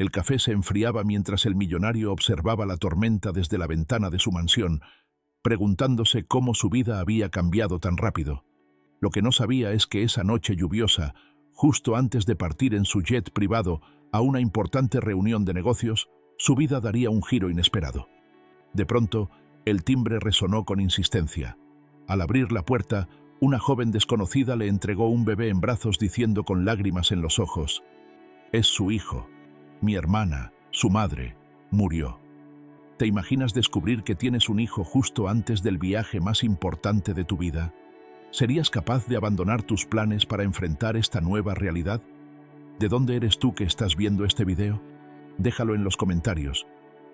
El café se enfriaba mientras el millonario observaba la tormenta desde la ventana de su mansión, preguntándose cómo su vida había cambiado tan rápido. Lo que no sabía es que esa noche lluviosa, justo antes de partir en su jet privado a una importante reunión de negocios, su vida daría un giro inesperado. De pronto, el timbre resonó con insistencia. Al abrir la puerta, una joven desconocida le entregó un bebé en brazos diciendo con lágrimas en los ojos: «Es su hijo. Mi hermana, su madre, murió». ¿Te imaginas descubrir que tienes un hijo justo antes del viaje más importante de tu vida? ¿Serías capaz de abandonar tus planes para enfrentar esta nueva realidad? ¿De dónde eres tú que estás viendo este video? Déjalo en los comentarios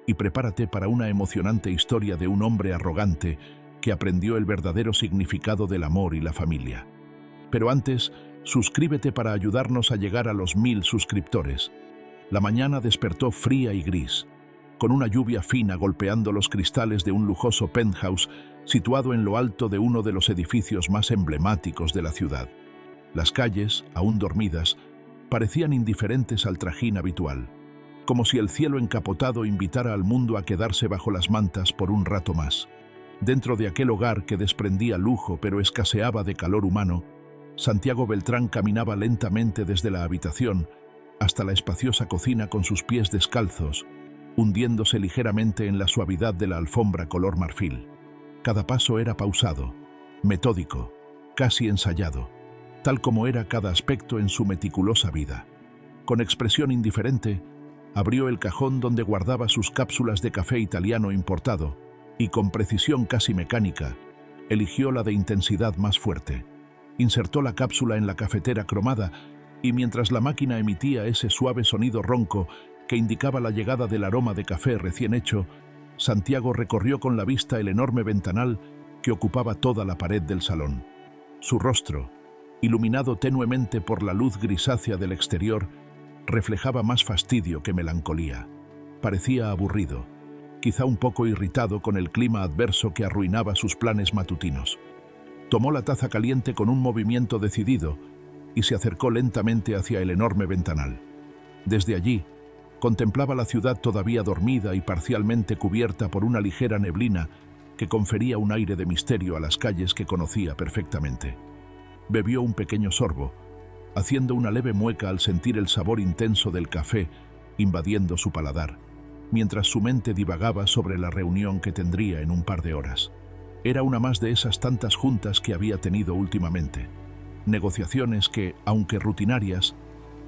y prepárate para una emocionante historia de un hombre arrogante que aprendió el verdadero significado del amor y la familia. Pero antes, suscríbete para ayudarnos a llegar a los 1000 suscriptores. La mañana despertó fría y gris, con una lluvia fina golpeando los cristales de un lujoso penthouse situado en lo alto de uno de los edificios más emblemáticos de la ciudad. Las calles, aún dormidas, parecían indiferentes al trajín habitual, como si el cielo encapotado invitara al mundo a quedarse bajo las mantas por un rato más. Dentro de aquel hogar que desprendía lujo pero escaseaba de calor humano, Santiago Beltrán caminaba lentamente desde la habitación hasta la espaciosa cocina con sus pies descalzos, hundiéndose ligeramente en la suavidad de la alfombra color marfil. Cada paso era pausado, metódico, casi ensayado, tal como era cada aspecto en su meticulosa vida. Con expresión indiferente, abrió el cajón donde guardaba sus cápsulas de café italiano importado y, con precisión casi mecánica, eligió la de intensidad más fuerte. Insertó la cápsula en la cafetera cromada y, mientras la máquina emitía ese suave sonido ronco que indicaba la llegada del aroma de café recién hecho, Santiago recorrió con la vista el enorme ventanal que ocupaba toda la pared del salón. Su rostro, iluminado tenuemente por la luz grisácea del exterior, reflejaba más fastidio que melancolía. Parecía aburrido, quizá un poco irritado con el clima adverso que arruinaba sus planes matutinos. Tomó la taza caliente con un movimiento decidido y se acercó lentamente hacia el enorme ventanal. Desde allí, contemplaba la ciudad todavía dormida y parcialmente cubierta por una ligera neblina que confería un aire de misterio a las calles que conocía perfectamente. Bebió un pequeño sorbo, haciendo una leve mueca al sentir el sabor intenso del café invadiendo su paladar, mientras su mente divagaba sobre la reunión que tendría en un par de horas. Era una más de esas tantas juntas que había tenido últimamente, negociaciones que, aunque rutinarias,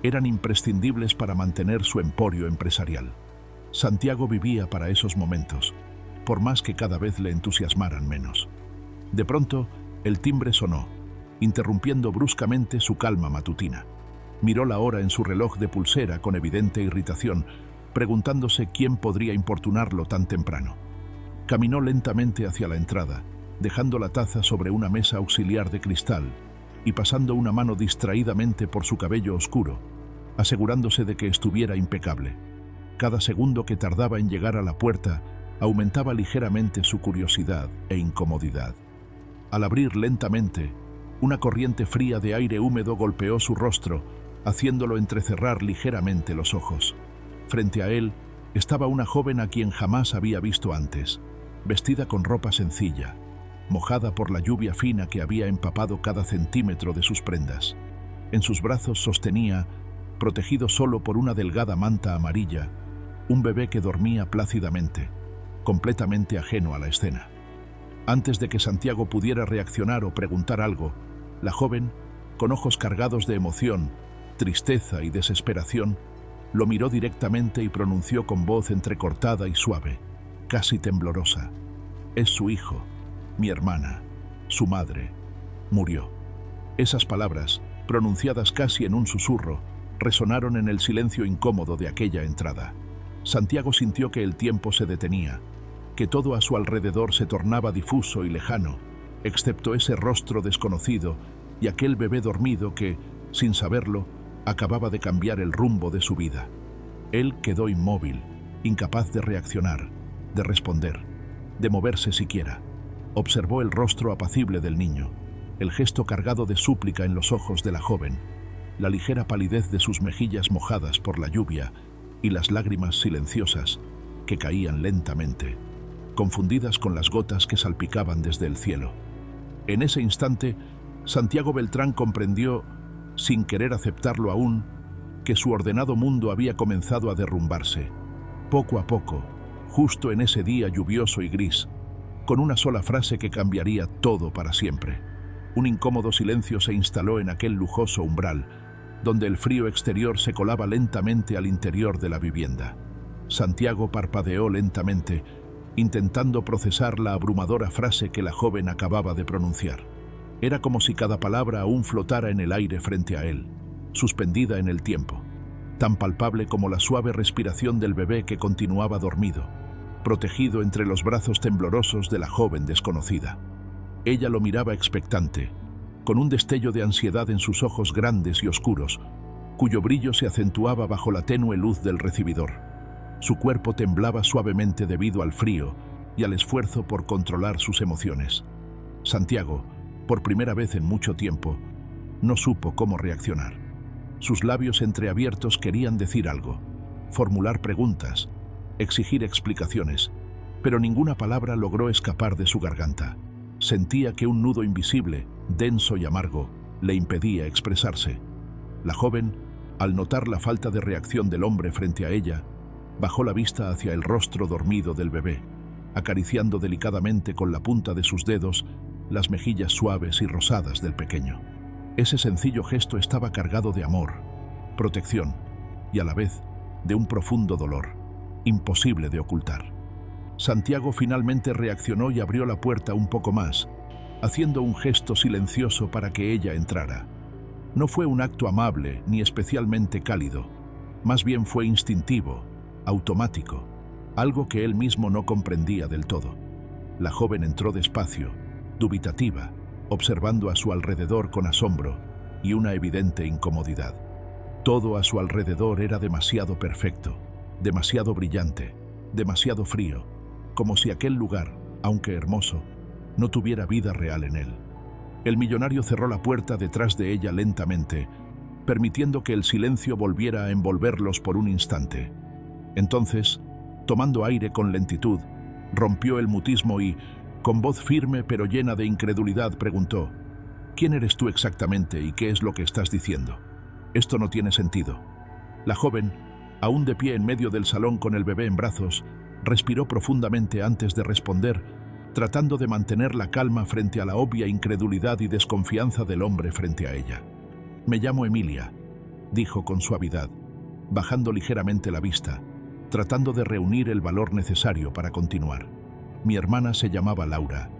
eran imprescindibles para mantener su emporio empresarial. Santiago vivía para esos momentos, por más que cada vez le entusiasmaran menos. De pronto, el timbre sonó, interrumpiendo bruscamente su calma matutina. Miró la hora en su reloj de pulsera con evidente irritación, preguntándose quién podría importunarlo tan temprano. Caminó lentamente hacia la entrada, dejando la taza sobre una mesa auxiliar de cristal y pasando una mano distraídamente por su cabello oscuro, asegurándose de que estuviera impecable. Cada segundo que tardaba en llegar a la puerta aumentaba ligeramente su curiosidad e incomodidad. Al abrir lentamente, una corriente fría de aire húmedo golpeó su rostro, haciéndolo entrecerrar ligeramente los ojos. Frente a él estaba una joven a quien jamás había visto antes, vestida con ropa sencilla, mojada por la lluvia fina que había empapado cada centímetro de sus prendas. En sus brazos sostenía, protegido solo por una delgada manta amarilla, un bebé que dormía plácidamente, completamente ajeno a la escena. Antes de que Santiago pudiera reaccionar o preguntar algo, la joven, con ojos cargados de emoción, tristeza y desesperación, lo miró directamente y pronunció con voz entrecortada y suave, casi temblorosa: «Es su hijo, mi hermana, su madre, murió». Esas palabras, pronunciadas casi en un susurro, resonaron en el silencio incómodo de aquella entrada. Santiago sintió que el tiempo se detenía, que todo a su alrededor se tornaba difuso y lejano, excepto ese rostro desconocido y aquel bebé dormido que, sin saberlo, acababa de cambiar el rumbo de su vida. Él quedó inmóvil, incapaz de reaccionar, de responder, de moverse siquiera. Observó el rostro apacible del niño, el gesto cargado de súplica en los ojos de la joven, la ligera palidez de sus mejillas mojadas por la lluvia y las lágrimas silenciosas que caían lentamente, confundidas con las gotas que salpicaban desde el cielo. En ese instante, Santiago Beltrán comprendió, sin querer aceptarlo aún, que su ordenado mundo había comenzado a derrumbarse, poco a poco, justo en ese día lluvioso y gris, con una sola frase que cambiaría todo para siempre. Un incómodo silencio se instaló en aquel lujoso umbral, donde el frío exterior se colaba lentamente al interior de la vivienda. Santiago parpadeó lentamente, intentando procesar la abrumadora frase que la joven acababa de pronunciar. Era como si cada palabra aún flotara en el aire frente a él, suspendida en el tiempo, tan palpable como la suave respiración del bebé que continuaba dormido, protegido entre los brazos temblorosos de la joven desconocida. Ella lo miraba expectante, con un destello de ansiedad en sus ojos grandes y oscuros, cuyo brillo se acentuaba bajo la tenue luz del recibidor. Su cuerpo temblaba suavemente debido al frío y al esfuerzo por controlar sus emociones. Santiago, por primera vez en mucho tiempo, no supo cómo reaccionar. Sus labios entreabiertos querían decir algo, formular preguntas, exigir explicaciones, pero ninguna palabra logró escapar de su garganta. Sentía que un nudo invisible, denso y amargo, le impedía expresarse. La joven, al notar la falta de reacción del hombre frente a ella, bajó la vista hacia el rostro dormido del bebé, acariciando delicadamente con la punta de sus dedos las mejillas suaves y rosadas del pequeño. Ese sencillo gesto estaba cargado de amor, protección y a la vez de un profundo dolor, imposible de ocultar. Santiago finalmente reaccionó y abrió la puerta un poco más, haciendo un gesto silencioso para que ella entrara. No fue un acto amable ni especialmente cálido, más bien fue instintivo, automático, algo que él mismo no comprendía del todo. La joven entró despacio, dubitativa, observando a su alrededor con asombro y una evidente incomodidad. Todo a su alrededor era demasiado perfecto, demasiado brillante, demasiado frío, como si aquel lugar, aunque hermoso, no tuviera vida real en él. El millonario cerró la puerta detrás de ella lentamente, permitiendo que el silencio volviera a envolverlos por un instante. Entonces, tomando aire con lentitud, rompió el mutismo y, con voz firme pero llena de incredulidad, preguntó: «¿Quién eres tú exactamente y qué es lo que estás diciendo? Esto no tiene sentido». La joven, aún de pie en medio del salón con el bebé en brazos, respiró profundamente antes de responder, tratando de mantener la calma frente a la obvia incredulidad y desconfianza del hombre frente a ella. «Me llamo Emilia», dijo con suavidad, bajando ligeramente la vista, tratando de reunir el valor necesario para continuar. «Mi hermana se llamaba Laura,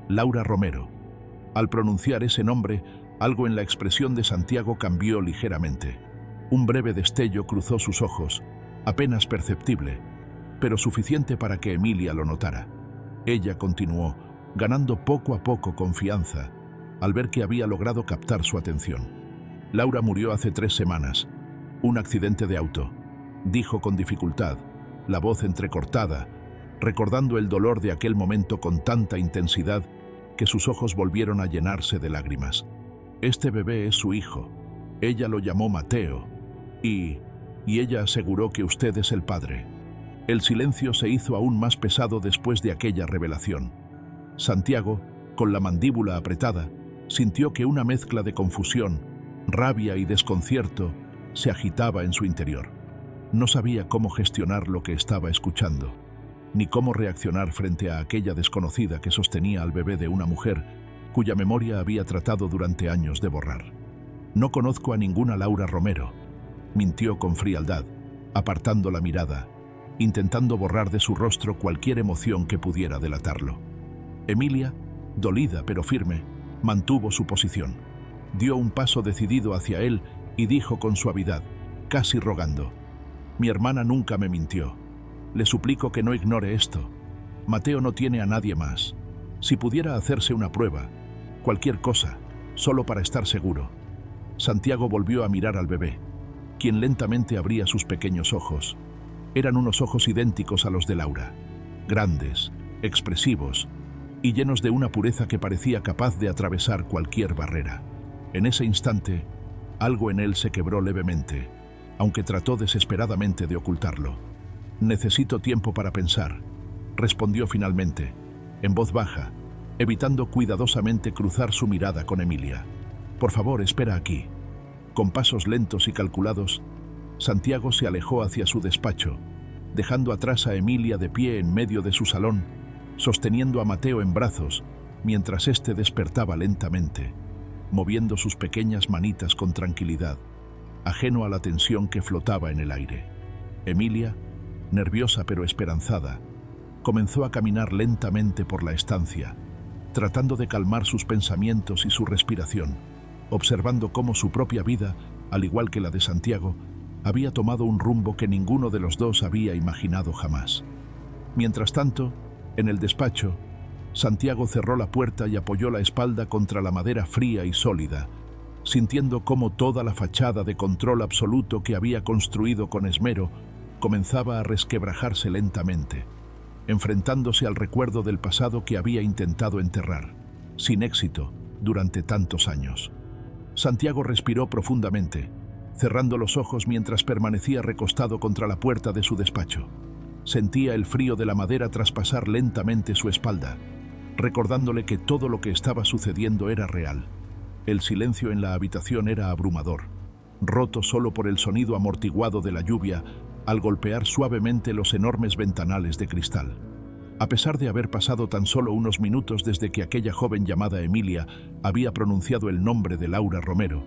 Laura Romero». Al pronunciar ese nombre, algo en la expresión de Santiago cambió ligeramente. Un breve destello cruzó sus ojos, apenas perceptible, pero suficiente para que Emilia lo notara. Ella continuó, ganando poco a poco confianza, al ver que había logrado captar su atención. «Laura murió hace 3 semanas. Un accidente de auto», dijo con dificultad, la voz entrecortada, recordando el dolor de aquel momento con tanta intensidad que sus ojos volvieron a llenarse de lágrimas. «Este bebé es su hijo. Ella lo llamó Mateo. Y ella aseguró que usted es el padre». El silencio se hizo aún más pesado después de aquella revelación. Santiago, con la mandíbula apretada, sintió que una mezcla de confusión, rabia y desconcierto se agitaba en su interior. No sabía cómo gestionar lo que estaba escuchando, ni cómo reaccionar frente a aquella desconocida que sostenía al bebé de una mujer cuya memoria había tratado durante años de borrar. «No conozco a ninguna Laura Romero», mintió con frialdad, apartando la mirada, intentando borrar de su rostro cualquier emoción que pudiera delatarlo. Emilia, dolida pero firme, mantuvo su posición. Dio un paso decidido hacia él y dijo con suavidad, casi rogando: «Mi hermana nunca me mintió. Le suplico que no ignore esto. Mateo no tiene a nadie más. Si pudiera hacerse una prueba, cualquier cosa, solo para estar seguro». Santiago volvió a mirar al bebé, quien lentamente abría sus pequeños ojos. Eran unos ojos idénticos a los de Laura, grandes, expresivos y llenos de una pureza que parecía capaz de atravesar cualquier barrera. En ese instante, algo en él se quebró levemente, aunque trató desesperadamente de ocultarlo. «Necesito tiempo para pensar», respondió finalmente, en voz baja, evitando cuidadosamente cruzar su mirada con Emilia. «Por favor, espera aquí». Con pasos lentos y calculados, Santiago se alejó hacia su despacho, dejando atrás a Emilia de pie en medio de su salón, sosteniendo a Mateo en brazos, mientras éste despertaba lentamente, moviendo sus pequeñas manitas con tranquilidad, ajeno a la tensión que flotaba en el aire. Emilia, nerviosa pero esperanzada, comenzó a caminar lentamente por la estancia, tratando de calmar sus pensamientos y su respiración, observando cómo su propia vida, al igual que la de Santiago, había tomado un rumbo que ninguno de los dos había imaginado jamás. Mientras tanto, en el despacho, Santiago cerró la puerta y apoyó la espalda contra la madera fría y sólida, sintiendo cómo toda la fachada de control absoluto que había construido con esmero comenzaba a resquebrajarse lentamente, enfrentándose al recuerdo del pasado que había intentado enterrar, sin éxito, durante tantos años. Santiago respiró profundamente, cerrando los ojos mientras permanecía recostado contra la puerta de su despacho. Sentía el frío de la madera traspasar lentamente su espalda, recordándole que todo lo que estaba sucediendo era real. El silencio en la habitación era abrumador, roto solo por el sonido amortiguado de la lluvia al golpear suavemente los enormes ventanales de cristal. A pesar de haber pasado tan solo unos minutos desde que aquella joven llamada Emilia había pronunciado el nombre de Laura Romero,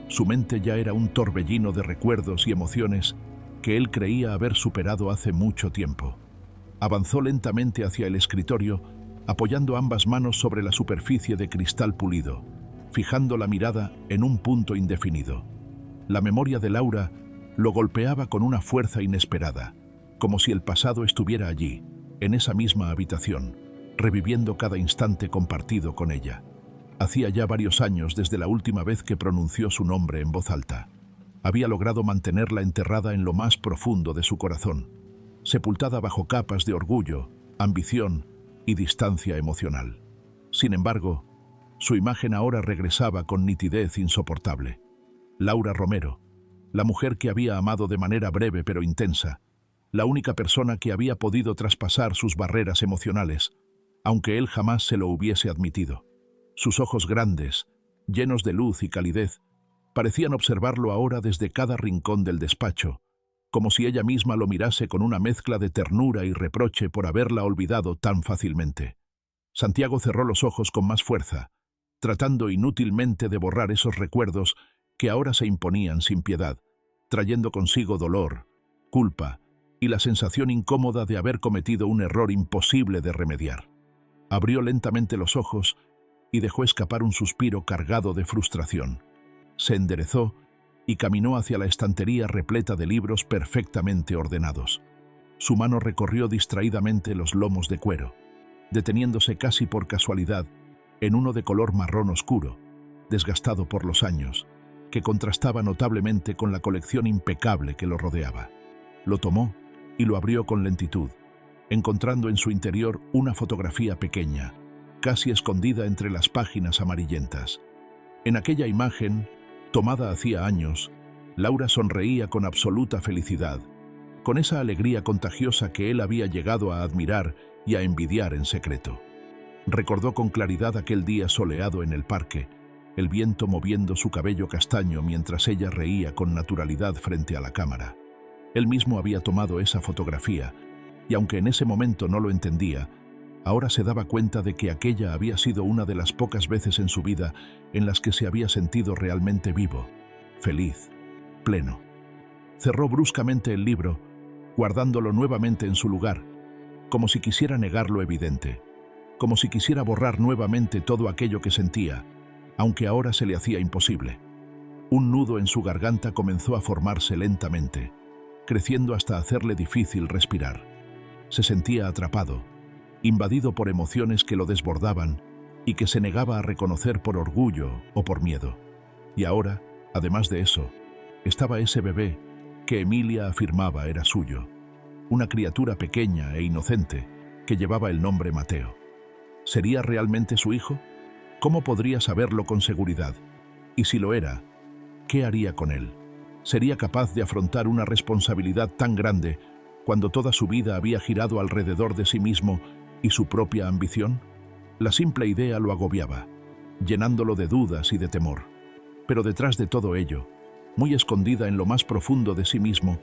su mente ya era un torbellino de recuerdos y emociones que él creía haber superado hace mucho tiempo. Avanzó lentamente hacia el escritorio, apoyando ambas manos sobre la superficie de cristal pulido, fijando la mirada en un punto indefinido. La memoria de Laura lo golpeaba con una fuerza inesperada, como si el pasado estuviera allí, en esa misma habitación, reviviendo cada instante compartido con ella. Hacía ya varios años desde la última vez que pronunció su nombre en voz alta. Había logrado mantenerla enterrada en lo más profundo de su corazón, sepultada bajo capas de orgullo, ambición y distancia emocional. Sin embargo, su imagen ahora regresaba con nitidez insoportable. Laura Romero, la mujer que había amado de manera breve pero intensa, la única persona que había podido traspasar sus barreras emocionales, aunque él jamás se lo hubiese admitido. Sus ojos grandes, llenos de luz y calidez, parecían observarlo ahora desde cada rincón del despacho, como si ella misma lo mirase con una mezcla de ternura y reproche por haberla olvidado tan fácilmente. Santiago cerró los ojos con más fuerza, tratando inútilmente de borrar esos recuerdos que ahora se imponían sin piedad, trayendo consigo dolor, culpa y la sensación incómoda de haber cometido un error imposible de remediar. Abrió lentamente los ojos y dejó escapar un suspiro cargado de frustración. Se enderezó y caminó hacia la estantería repleta de libros perfectamente ordenados. Su mano recorrió distraídamente los lomos de cuero, deteniéndose casi por casualidad en uno de color marrón oscuro, desgastado por los años, que contrastaba notablemente con la colección impecable que lo rodeaba. Lo tomó y lo abrió con lentitud, encontrando en su interior una fotografía pequeña, casi escondida entre las páginas amarillentas. En aquella imagen, tomada hacía años, Laura sonreía con absoluta felicidad, con esa alegría contagiosa que él había llegado a admirar y a envidiar en secreto. Recordó con claridad aquel día soleado en el parque, el viento moviendo su cabello castaño mientras ella reía con naturalidad frente a la cámara. Él mismo había tomado esa fotografía, y aunque en ese momento no lo entendía, ahora se daba cuenta de que aquella había sido una de las pocas veces en su vida en las que se había sentido realmente vivo, feliz, pleno. Cerró bruscamente el libro, guardándolo nuevamente en su lugar, como si quisiera negar lo evidente, como si quisiera borrar nuevamente todo aquello que sentía, aunque ahora se le hacía imposible. Un nudo en su garganta comenzó a formarse lentamente, creciendo hasta hacerle difícil respirar. Se sentía atrapado, invadido por emociones que lo desbordaban y que se negaba a reconocer por orgullo o por miedo. Y ahora, además de eso, estaba ese bebé que Emilia afirmaba era suyo, una criatura pequeña e inocente que llevaba el nombre Mateo. ¿Sería realmente su hijo? ¿Cómo podría saberlo con seguridad? Y si lo era, ¿qué haría con él? ¿Sería capaz de afrontar una responsabilidad tan grande cuando toda su vida había girado alrededor de sí mismo y su propia ambición? La simple idea lo agobiaba, llenándolo de dudas y de temor. Pero detrás de todo ello, muy escondida en lo más profundo de sí mismo,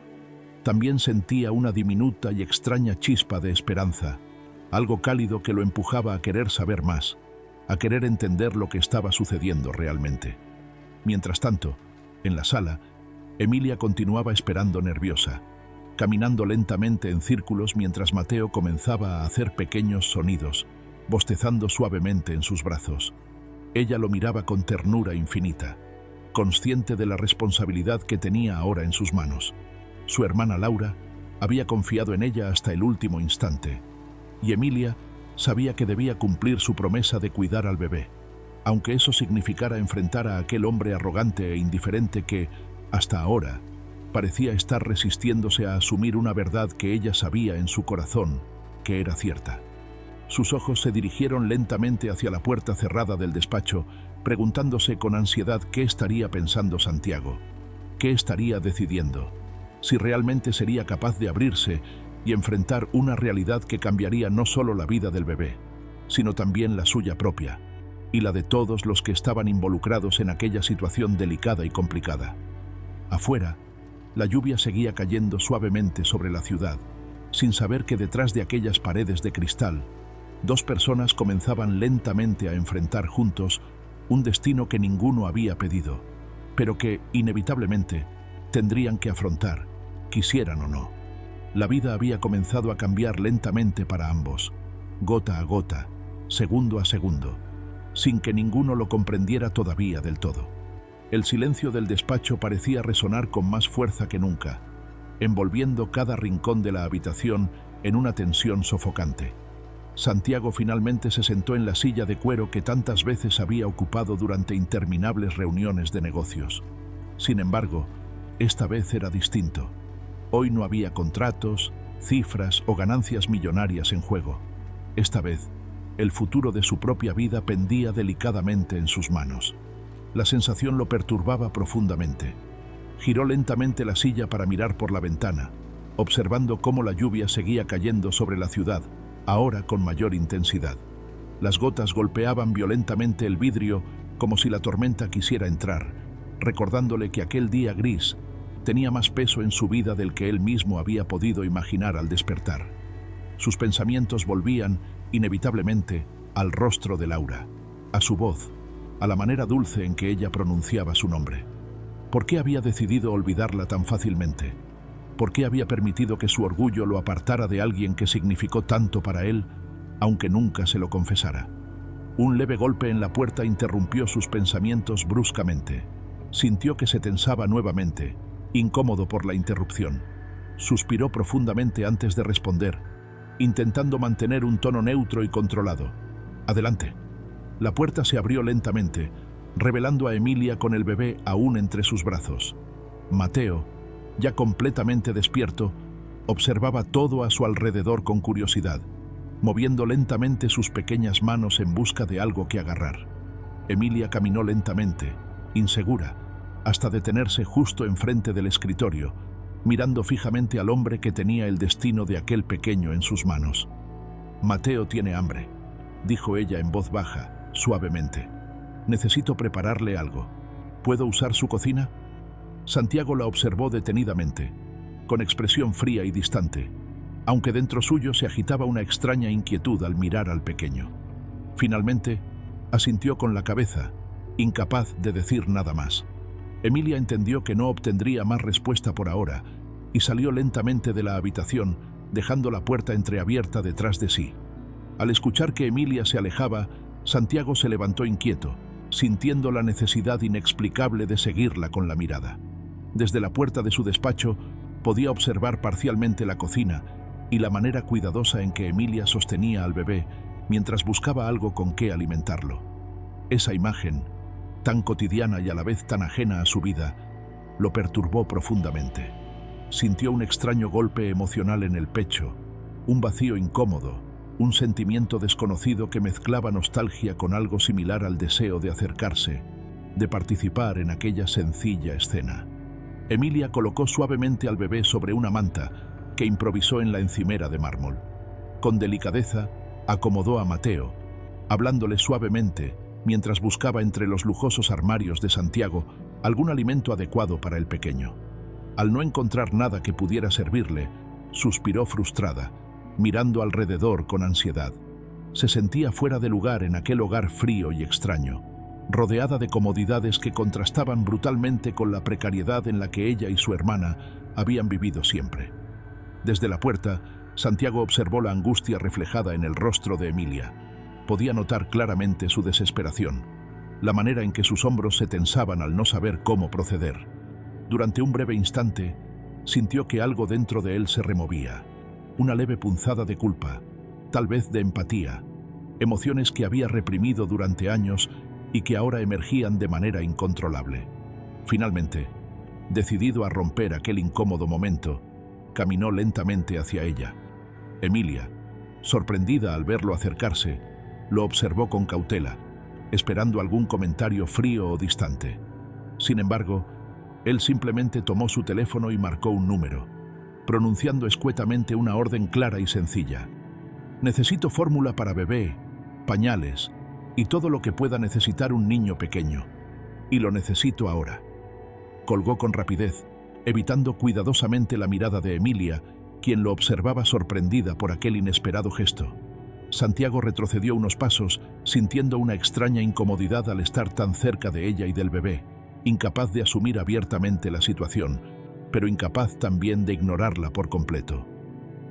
también sentía una diminuta y extraña chispa de esperanza, algo cálido que lo empujaba a querer saber más, a querer entender lo que estaba sucediendo realmente. Mientras tanto, en la sala, Emilia continuaba esperando nerviosa, caminando lentamente en círculos mientras Mateo comenzaba a hacer pequeños sonidos, bostezando suavemente en sus brazos. Ella lo miraba con ternura infinita, consciente de la responsabilidad que tenía ahora en sus manos. Su hermana Laura había confiado en ella hasta el último instante, y Emilia sabía que debía cumplir su promesa de cuidar al bebé, aunque eso significara enfrentar a aquel hombre arrogante e indiferente que, hasta ahora, parecía estar resistiéndose a asumir una verdad que ella sabía en su corazón que era cierta. Sus ojos se dirigieron lentamente hacia la puerta cerrada del despacho, preguntándose con ansiedad qué estaría pensando Santiago, qué estaría decidiendo, si realmente sería capaz de abrirse y enfrentar una realidad que cambiaría no solo la vida del bebé, sino también la suya propia y la de todos los que estaban involucrados en aquella situación delicada y complicada. Afuera, la lluvia seguía cayendo suavemente sobre la ciudad, sin saber que detrás de aquellas paredes de cristal, dos personas comenzaban lentamente a enfrentar juntos un destino que ninguno había pedido, pero que, inevitablemente, tendrían que afrontar, quisieran o no. La vida había comenzado a cambiar lentamente para ambos, gota a gota, segundo a segundo, sin que ninguno lo comprendiera todavía del todo. El silencio del despacho parecía resonar con más fuerza que nunca, envolviendo cada rincón de la habitación en una tensión sofocante. Santiago finalmente se sentó en la silla de cuero que tantas veces había ocupado durante interminables reuniones de negocios. Sin embargo, esta vez era distinto. Hoy no había contratos, cifras o ganancias millonarias en juego. Esta vez, el futuro de su propia vida pendía delicadamente en sus manos. La sensación lo perturbaba profundamente. Giró lentamente la silla para mirar por la ventana, observando cómo la lluvia seguía cayendo sobre la ciudad, ahora con mayor intensidad. Las gotas golpeaban violentamente el vidrio como si la tormenta quisiera entrar, recordándole que aquel día gris tenía más peso en su vida del que él mismo había podido imaginar al despertar. Sus pensamientos volvían, inevitablemente, al rostro de Laura, a su voz, a la manera dulce en que ella pronunciaba su nombre. ¿Por qué había decidido olvidarla tan fácilmente? ¿Por qué había permitido que su orgullo lo apartara de alguien que significó tanto para él, aunque nunca se lo confesara? Un leve golpe en la puerta interrumpió sus pensamientos bruscamente. Sintió que se tensaba nuevamente, incómodo por la interrupción. Suspiró profundamente antes de responder, intentando mantener un tono neutro y controlado. «Adelante». La puerta se abrió lentamente, revelando a Emilia con el bebé aún entre sus brazos. Mateo, ya completamente despierto, observaba todo a su alrededor con curiosidad, moviendo lentamente sus pequeñas manos en busca de algo que agarrar. Emilia caminó lentamente, insegura, hasta detenerse justo enfrente del escritorio, mirando fijamente al hombre que tenía el destino de aquel pequeño en sus manos. «Mateo tiene hambre», dijo ella en voz baja, suavemente. «Necesito prepararle algo. ¿Puedo usar su cocina?» Santiago la observó detenidamente, con expresión fría y distante, aunque dentro suyo se agitaba una extraña inquietud al mirar al pequeño. Finalmente, asintió con la cabeza, incapaz de decir nada más. Emilia entendió que no obtendría más respuesta por ahora y salió lentamente de la habitación, dejando la puerta entreabierta detrás de sí. Al escuchar que Emilia se alejaba, Santiago se levantó inquieto, sintiendo la necesidad inexplicable de seguirla con la mirada. Desde la puerta de su despacho podía observar parcialmente la cocina y la manera cuidadosa en que Emilia sostenía al bebé mientras buscaba algo con qué alimentarlo. Esa imagen, tan cotidiana y a la vez tan ajena a su vida, lo perturbó profundamente. Sintió un extraño golpe emocional en el pecho, un vacío incómodo, un sentimiento desconocido que mezclaba nostalgia con algo similar al deseo de acercarse, de participar en aquella sencilla escena. Emilia colocó suavemente al bebé sobre una manta que improvisó en la encimera de mármol. Con delicadeza, acomodó a Mateo, hablándole suavemente mientras buscaba entre los lujosos armarios de Santiago algún alimento adecuado para el pequeño. Al no encontrar nada que pudiera servirle, suspiró frustrada, mirando alrededor con ansiedad. Se sentía fuera de lugar en aquel hogar frío y extraño, rodeada de comodidades que contrastaban brutalmente con la precariedad en la que ella y su hermana habían vivido siempre. Desde la puerta, Santiago observó la angustia reflejada en el rostro de Emilia. Podía notar claramente su desesperación, la manera en que sus hombros se tensaban al no saber cómo proceder. Durante un breve instante, sintió que algo dentro de él se removía, una leve punzada de culpa, tal vez de empatía, emociones que había reprimido durante años y que ahora emergían de manera incontrolable. Finalmente, decidido a romper aquel incómodo momento, caminó lentamente hacia ella. Emilia, sorprendida al verlo acercarse, lo observó con cautela, esperando algún comentario frío o distante. Sin embargo, él simplemente tomó su teléfono y marcó un número, pronunciando escuetamente una orden clara y sencilla. Necesito fórmula para bebé, pañales y todo lo que pueda necesitar un niño pequeño. Y lo necesito ahora. Colgó con rapidez, evitando cuidadosamente la mirada de Emilia, quien lo observaba sorprendida por aquel inesperado gesto. Santiago retrocedió unos pasos, sintiendo una extraña incomodidad al estar tan cerca de ella y del bebé, incapaz de asumir abiertamente la situación, pero incapaz también de ignorarla por completo.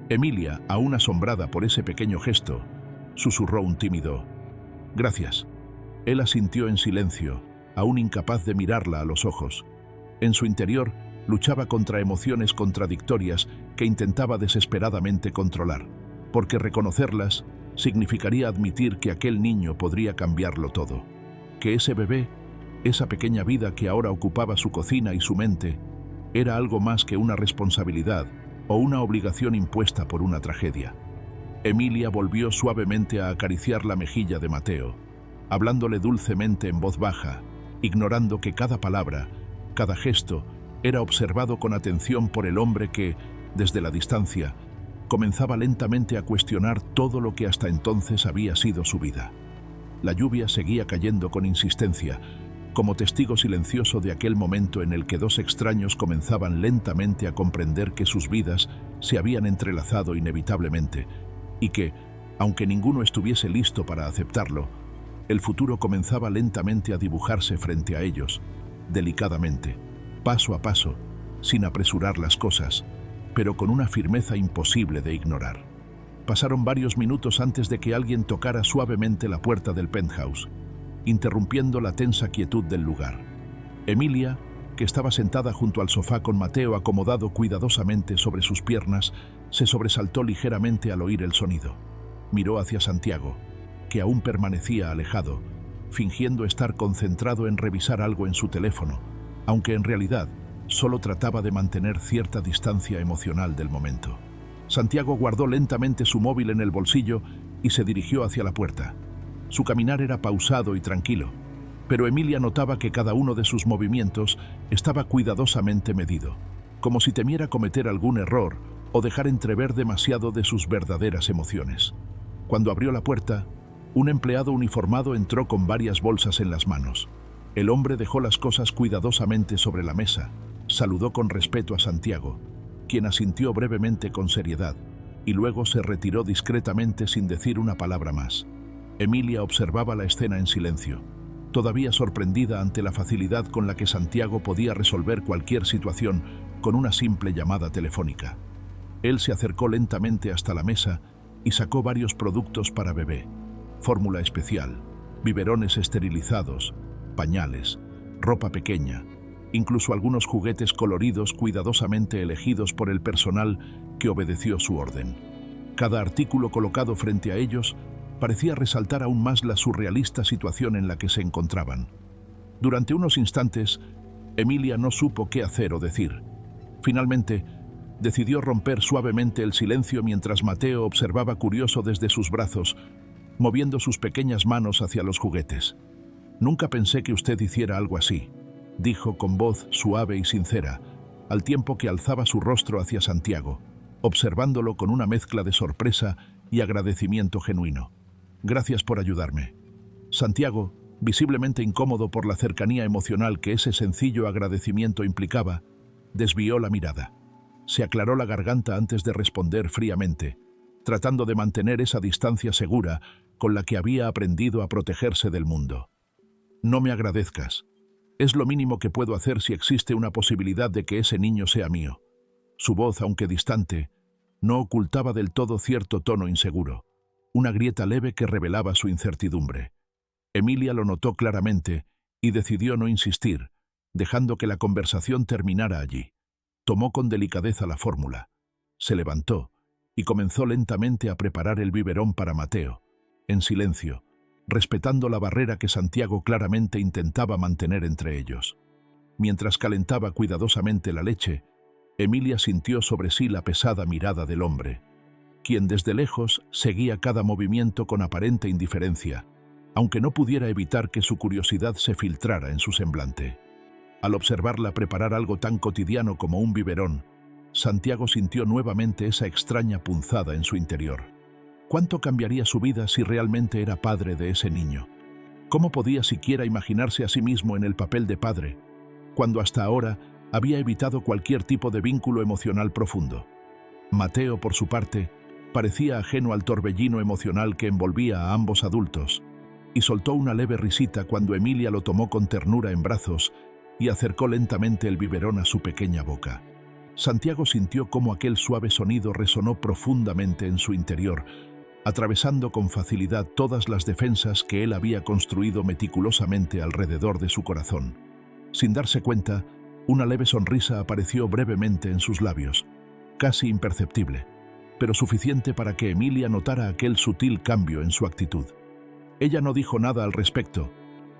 Emilia, aún asombrada por ese pequeño gesto, susurró un tímido «Gracias». Él asintió en silencio, aún incapaz de mirarla a los ojos. En su interior, luchaba contra emociones contradictorias que intentaba desesperadamente controlar, porque reconocerlas significaría admitir que aquel niño podría cambiarlo todo, que ese bebé, esa pequeña vida que ahora ocupaba su cocina y su mente, era algo más que una responsabilidad o una obligación impuesta por una tragedia. Emilia volvió suavemente a acariciar la mejilla de Mateo, hablándole dulcemente en voz baja, ignorando que cada palabra, cada gesto, era observado con atención por el hombre que, desde la distancia, comenzaba lentamente a cuestionar todo lo que hasta entonces había sido su vida. La lluvia seguía cayendo con insistencia, como testigo silencioso de aquel momento en el que dos extraños comenzaban lentamente a comprender que sus vidas se habían entrelazado inevitablemente, y que, aunque ninguno estuviese listo para aceptarlo, el futuro comenzaba lentamente a dibujarse frente a ellos, delicadamente, paso a paso, sin apresurar las cosas, pero con una firmeza imposible de ignorar. Pasaron varios minutos antes de que alguien tocara suavemente la puerta del penthouse, interrumpiendo la tensa quietud del lugar. Emilia, que estaba sentada junto al sofá con Mateo acomodado cuidadosamente sobre sus piernas, se sobresaltó ligeramente al oír el sonido. Miró hacia Santiago, que aún permanecía alejado, fingiendo estar concentrado en revisar algo en su teléfono, aunque en realidad solo trataba de mantener cierta distancia emocional del momento. Santiago guardó lentamente su móvil en el bolsillo y se dirigió hacia la puerta. Su caminar era pausado y tranquilo, pero Emilia notaba que cada uno de sus movimientos estaba cuidadosamente medido, como si temiera cometer algún error o dejar entrever demasiado de sus verdaderas emociones. Cuando abrió la puerta, un empleado uniformado entró con varias bolsas en las manos. El hombre dejó las cosas cuidadosamente sobre la mesa, saludó con respeto a Santiago, quien asintió brevemente con seriedad, y luego se retiró discretamente sin decir una palabra más. Emilia observaba la escena en silencio, todavía sorprendida ante la facilidad con la que Santiago podía resolver cualquier situación con una simple llamada telefónica. Él se acercó lentamente hasta la mesa y sacó varios productos para bebé: fórmula especial, biberones esterilizados, pañales, ropa pequeña, incluso algunos juguetes coloridos cuidadosamente elegidos por el personal que obedeció su orden. Cada artículo colocado frente a ellos parecía resaltar aún más la surrealista situación en la que se encontraban. Durante unos instantes, Emilia no supo qué hacer o decir. Finalmente, decidió romper suavemente el silencio mientras Mateo observaba curioso desde sus brazos, moviendo sus pequeñas manos hacia los juguetes. «Nunca pensé que usted hiciera algo así», dijo con voz suave y sincera, al tiempo que alzaba su rostro hacia Santiago, observándolo con una mezcla de sorpresa y agradecimiento genuino. «Gracias por ayudarme». Santiago, visiblemente incómodo por la cercanía emocional que ese sencillo agradecimiento implicaba, desvió la mirada. Se aclaró la garganta antes de responder fríamente, tratando de mantener esa distancia segura con la que había aprendido a protegerse del mundo. «No me agradezcas. Es lo mínimo que puedo hacer si existe una posibilidad de que ese niño sea mío». Su voz, aunque distante, no ocultaba del todo cierto tono inseguro, una grieta leve que revelaba su incertidumbre. Emilia lo notó claramente y decidió no insistir, dejando que la conversación terminara allí. Tomó con delicadeza la fórmula, se levantó y comenzó lentamente a preparar el biberón para Mateo, en silencio, respetando la barrera que Santiago claramente intentaba mantener entre ellos. Mientras calentaba cuidadosamente la leche, Emilia sintió sobre sí la pesada mirada del hombre, quien desde lejos seguía cada movimiento con aparente indiferencia, aunque no pudiera evitar que su curiosidad se filtrara en su semblante. Al observarla preparar algo tan cotidiano como un biberón, Santiago sintió nuevamente esa extraña punzada en su interior. ¿Cuánto cambiaría su vida si realmente era padre de ese niño? ¿Cómo podía siquiera imaginarse a sí mismo en el papel de padre, cuando hasta ahora había evitado cualquier tipo de vínculo emocional profundo? Mateo, por su parte, parecía ajeno al torbellino emocional que envolvía a ambos adultos, y soltó una leve risita cuando Emilia lo tomó con ternura en brazos y acercó lentamente el biberón a su pequeña boca. Santiago sintió cómo aquel suave sonido resonó profundamente en su interior, atravesando con facilidad todas las defensas que él había construido meticulosamente alrededor de su corazón. Sin darse cuenta, una leve sonrisa apareció brevemente en sus labios, casi imperceptible, pero suficiente para que Emilia notara aquel sutil cambio en su actitud. Ella no dijo nada al respecto,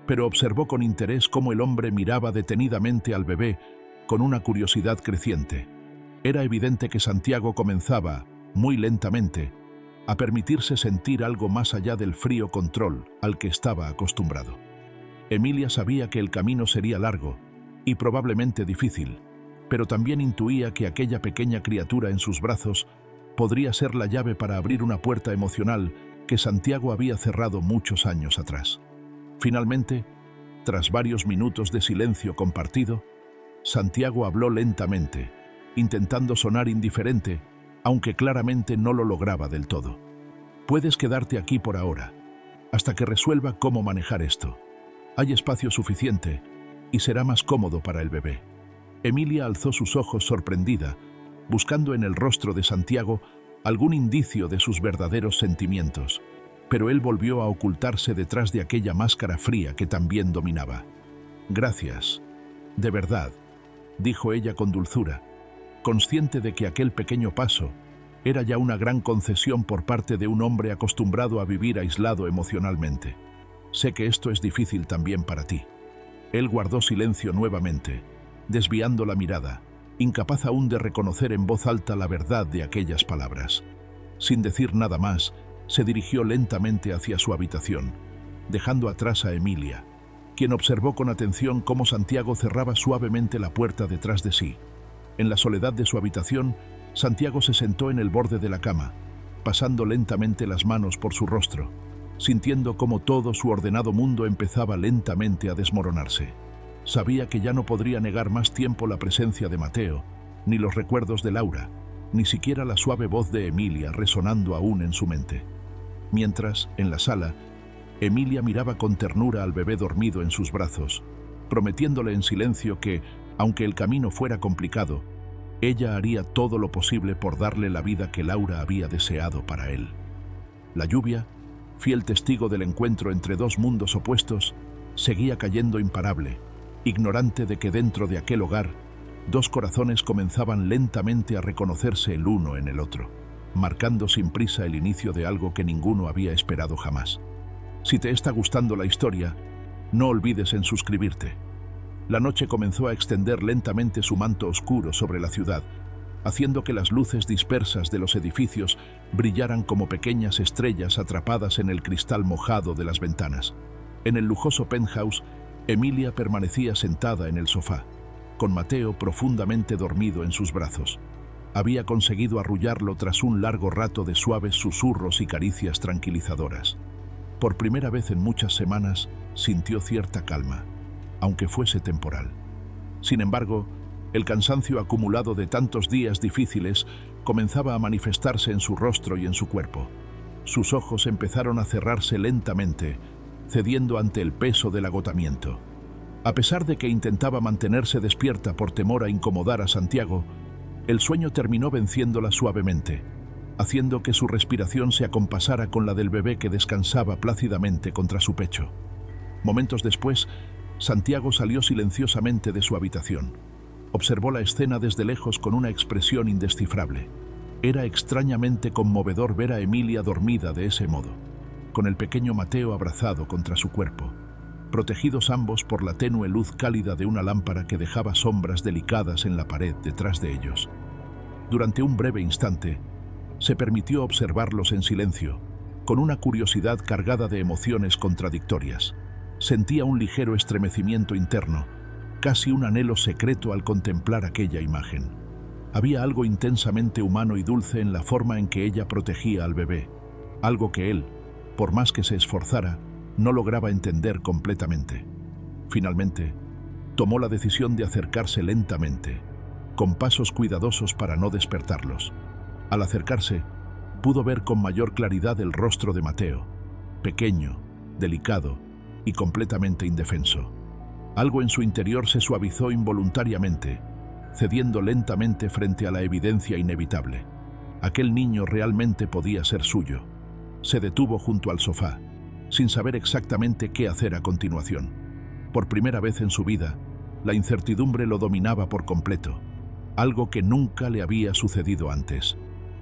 pero observó con interés cómo el hombre miraba detenidamente al bebé con una curiosidad creciente. Era evidente que Santiago comenzaba, muy lentamente, a permitirse sentir algo más allá del frío control al que estaba acostumbrado. Emilia sabía que el camino sería largo y probablemente difícil, pero también intuía que aquella pequeña criatura en sus brazos podría ser la llave para abrir una puerta emocional que Santiago había cerrado muchos años atrás. Finalmente, tras varios minutos de silencio compartido, Santiago habló lentamente, intentando sonar indiferente, aunque claramente no lo lograba del todo. «Puedes quedarte aquí por ahora, hasta que resuelva cómo manejar esto. Hay espacio suficiente y será más cómodo para el bebé». Emilia alzó sus ojos sorprendida, buscando en el rostro de Santiago algún indicio de sus verdaderos sentimientos, pero él volvió a ocultarse detrás de aquella máscara fría que también dominaba. «Gracias, de verdad», dijo ella con dulzura, consciente de que aquel pequeño paso era ya una gran concesión por parte de un hombre acostumbrado a vivir aislado emocionalmente. «Sé que esto es difícil también para ti». Él guardó silencio nuevamente, desviando la mirada, incapaz aún de reconocer en voz alta la verdad de aquellas palabras. Sin decir nada más, se dirigió lentamente hacia su habitación, dejando atrás a Emilia, quien observó con atención cómo Santiago cerraba suavemente la puerta detrás de sí. En la soledad de su habitación, Santiago se sentó en el borde de la cama, pasando lentamente las manos por su rostro, sintiendo cómo todo su ordenado mundo empezaba lentamente a desmoronarse. Sabía que ya no podría negar más tiempo la presencia de Mateo, ni los recuerdos de Laura, ni siquiera la suave voz de Emilia resonando aún en su mente. Mientras, en la sala, Emilia miraba con ternura al bebé dormido en sus brazos, prometiéndole en silencio que, aunque el camino fuera complicado, ella haría todo lo posible por darle la vida que Laura había deseado para él. La lluvia, fiel testigo del encuentro entre dos mundos opuestos, seguía cayendo imparable, ignorante de que dentro de aquel hogar, dos corazones comenzaban lentamente a reconocerse el uno en el otro, marcando sin prisa el inicio de algo que ninguno había esperado jamás. Si te está gustando la historia, no olvides en suscribirte. La noche comenzó a extender lentamente su manto oscuro sobre la ciudad, haciendo que las luces dispersas de los edificios brillaran como pequeñas estrellas atrapadas en el cristal mojado de las ventanas. En el lujoso penthouse, Emilia permanecía sentada en el sofá, con Mateo profundamente dormido en sus brazos. Había conseguido arrullarlo tras un largo rato de suaves susurros y caricias tranquilizadoras. Por primera vez en muchas semanas sintió cierta calma, aunque fuese temporal. Sin embargo, el cansancio acumulado de tantos días difíciles comenzaba a manifestarse en su rostro y en su cuerpo. Sus ojos empezaron a cerrarse lentamente, cediendo ante el peso del agotamiento. A pesar de que intentaba mantenerse despierta por temor a incomodar a Santiago, el sueño terminó venciéndola suavemente, haciendo que su respiración se acompasara con la del bebé que descansaba plácidamente contra su pecho. Momentos después, Santiago salió silenciosamente de su habitación. Observó la escena desde lejos con una expresión indescifrable. Era extrañamente conmovedor ver a Emilia dormida de ese modo, con el pequeño Mateo abrazado contra su cuerpo, protegidos ambos por la tenue luz cálida de una lámpara que dejaba sombras delicadas en la pared detrás de ellos. Durante un breve instante, se permitió observarlos en silencio, con una curiosidad cargada de emociones contradictorias. Sentía un ligero estremecimiento interno, casi un anhelo secreto al contemplar aquella imagen. Había algo intensamente humano y dulce en la forma en que ella protegía al bebé, algo que él, por más que se esforzara, no lograba entender completamente. Finalmente, tomó la decisión de acercarse lentamente, con pasos cuidadosos para no despertarlos. Al acercarse, pudo ver con mayor claridad el rostro de Mateo, pequeño, delicado y completamente indefenso. Algo en su interior se suavizó involuntariamente, cediendo lentamente frente a la evidencia inevitable. Aquel niño realmente podía ser suyo. Se detuvo junto al sofá, sin saber exactamente qué hacer a continuación. Por primera vez en su vida, la incertidumbre lo dominaba por completo, algo que nunca le había sucedido antes.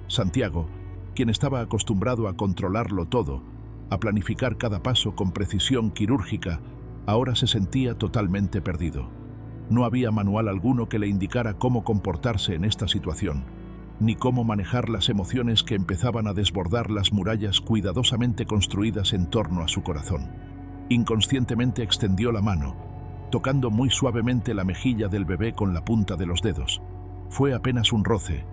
Santiago, quien estaba acostumbrado a controlarlo todo, a planificar cada paso con precisión quirúrgica, ahora se sentía totalmente perdido. No había manual alguno que le indicara cómo comportarse en esta situación, ni cómo manejar las emociones que empezaban a desbordar las murallas cuidadosamente construidas en torno a su corazón. Inconscientemente extendió la mano, tocando muy suavemente la mejilla del bebé con la punta de los dedos. Fue apenas un roce,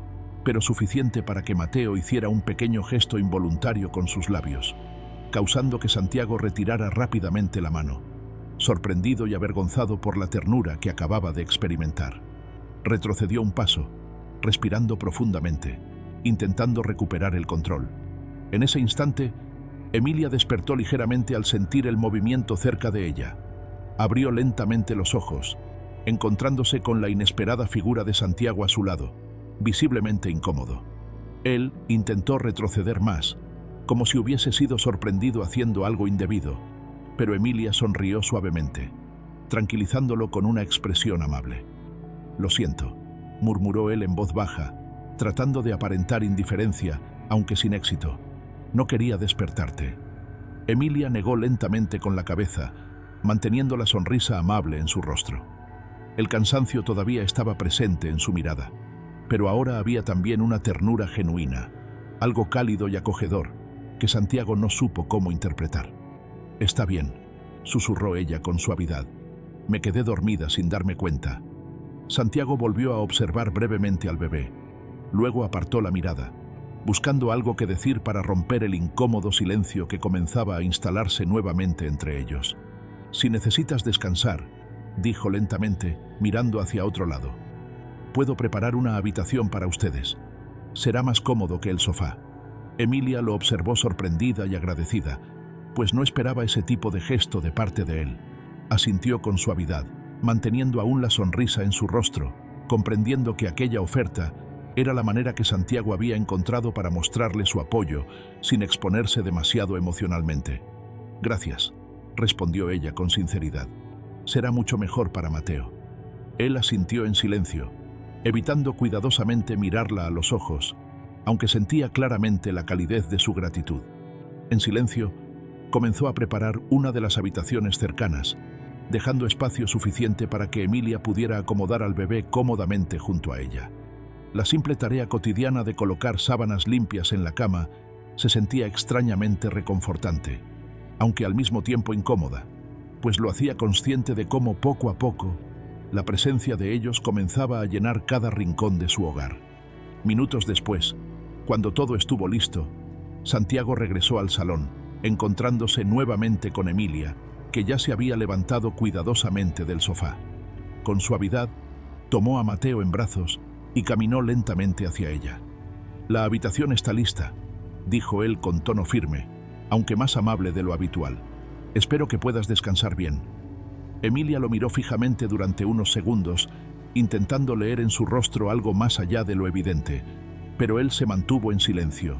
pero suficiente para que Mateo hiciera un pequeño gesto involuntario con sus labios, causando que Santiago retirara rápidamente la mano, sorprendido y avergonzado por la ternura que acababa de experimentar. Retrocedió un paso, respirando profundamente, intentando recuperar el control. En ese instante, Emilia despertó ligeramente al sentir el movimiento cerca de ella. Abrió lentamente los ojos, encontrándose con la inesperada figura de Santiago a su lado, visiblemente incómodo. Él intentó retroceder más, como si hubiese sido sorprendido haciendo algo indebido, pero Emilia sonrió suavemente, tranquilizándolo con una expresión amable. «Lo siento», murmuró él en voz baja, tratando de aparentar indiferencia, aunque sin éxito. «No quería despertarte». Emilia negó lentamente con la cabeza, manteniendo la sonrisa amable en su rostro. El cansancio todavía estaba presente en su mirada, pero ahora había también una ternura genuina, algo cálido y acogedor, que Santiago no supo cómo interpretar. «Está bien», susurró ella con suavidad. «Me quedé dormida sin darme cuenta». Santiago volvió a observar brevemente al bebé. Luego apartó la mirada, buscando algo que decir para romper el incómodo silencio que comenzaba a instalarse nuevamente entre ellos. «Si necesitas descansar», dijo lentamente, mirando hacia otro lado. «Puedo preparar una habitación para ustedes. Será más cómodo que el sofá». Emilia lo observó sorprendida y agradecida, pues no esperaba ese tipo de gesto de parte de él. Asintió con suavidad, manteniendo aún la sonrisa en su rostro, comprendiendo que aquella oferta era la manera que Santiago había encontrado para mostrarle su apoyo, sin exponerse demasiado emocionalmente. «Gracias», respondió ella con sinceridad. «Será mucho mejor para Mateo». Él asintió en silencio, evitando cuidadosamente mirarla a los ojos, aunque sentía claramente la calidez de su gratitud. En silencio, comenzó a preparar una de las habitaciones cercanas, dejando espacio suficiente para que Emilia pudiera acomodar al bebé cómodamente junto a ella. La simple tarea cotidiana de colocar sábanas limpias en la cama se sentía extrañamente reconfortante, aunque al mismo tiempo incómoda, pues lo hacía consciente de cómo poco a poco La presencia de ellos comenzaba a llenar cada rincón de su hogar. Minutos después, cuando todo estuvo listo, Santiago regresó al salón, encontrándose nuevamente con Emilia, que ya se había levantado cuidadosamente del sofá. Con suavidad, tomó a Mateo en brazos y caminó lentamente hacia ella. «La habitación está lista», dijo él con tono firme, aunque más amable de lo habitual. «Espero que puedas descansar bien». Emilia lo miró fijamente durante unos segundos, intentando leer en su rostro algo más allá de lo evidente, pero él se mantuvo en silencio,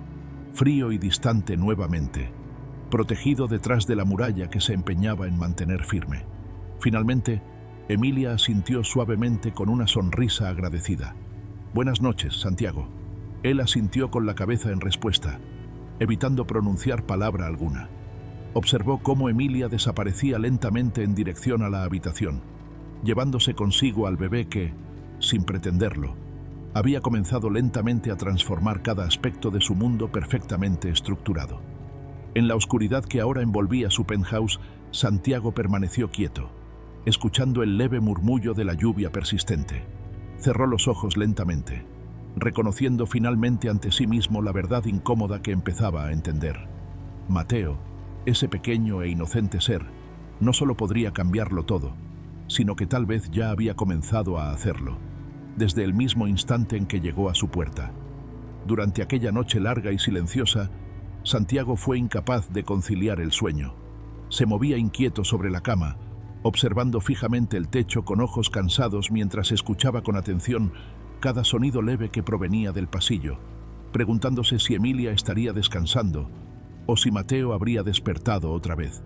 frío y distante nuevamente, protegido detrás de la muralla que se empeñaba en mantener firme. Finalmente, Emilia asintió suavemente con una sonrisa agradecida. «Buenas noches, Santiago». Él asintió con la cabeza en respuesta, evitando pronunciar palabra alguna. Observó cómo Emilia desaparecía lentamente en dirección a la habitación, llevándose consigo al bebé que, sin pretenderlo, había comenzado lentamente a transformar cada aspecto de su mundo perfectamente estructurado. En la oscuridad que ahora envolvía su penthouse, Santiago permaneció quieto, escuchando el leve murmullo de la lluvia persistente. Cerró los ojos lentamente, reconociendo finalmente ante sí mismo la verdad incómoda que empezaba a entender. Mateo, ese pequeño e inocente ser, no solo podría cambiarlo todo, sino que tal vez ya había comenzado a hacerlo, desde el mismo instante en que llegó a su puerta. Durante aquella noche larga y silenciosa, Santiago fue incapaz de conciliar el sueño. Se movía inquieto sobre la cama, observando fijamente el techo con ojos cansados mientras escuchaba con atención cada sonido leve que provenía del pasillo, preguntándose si Emilia estaría descansando o si Mateo habría despertado otra vez.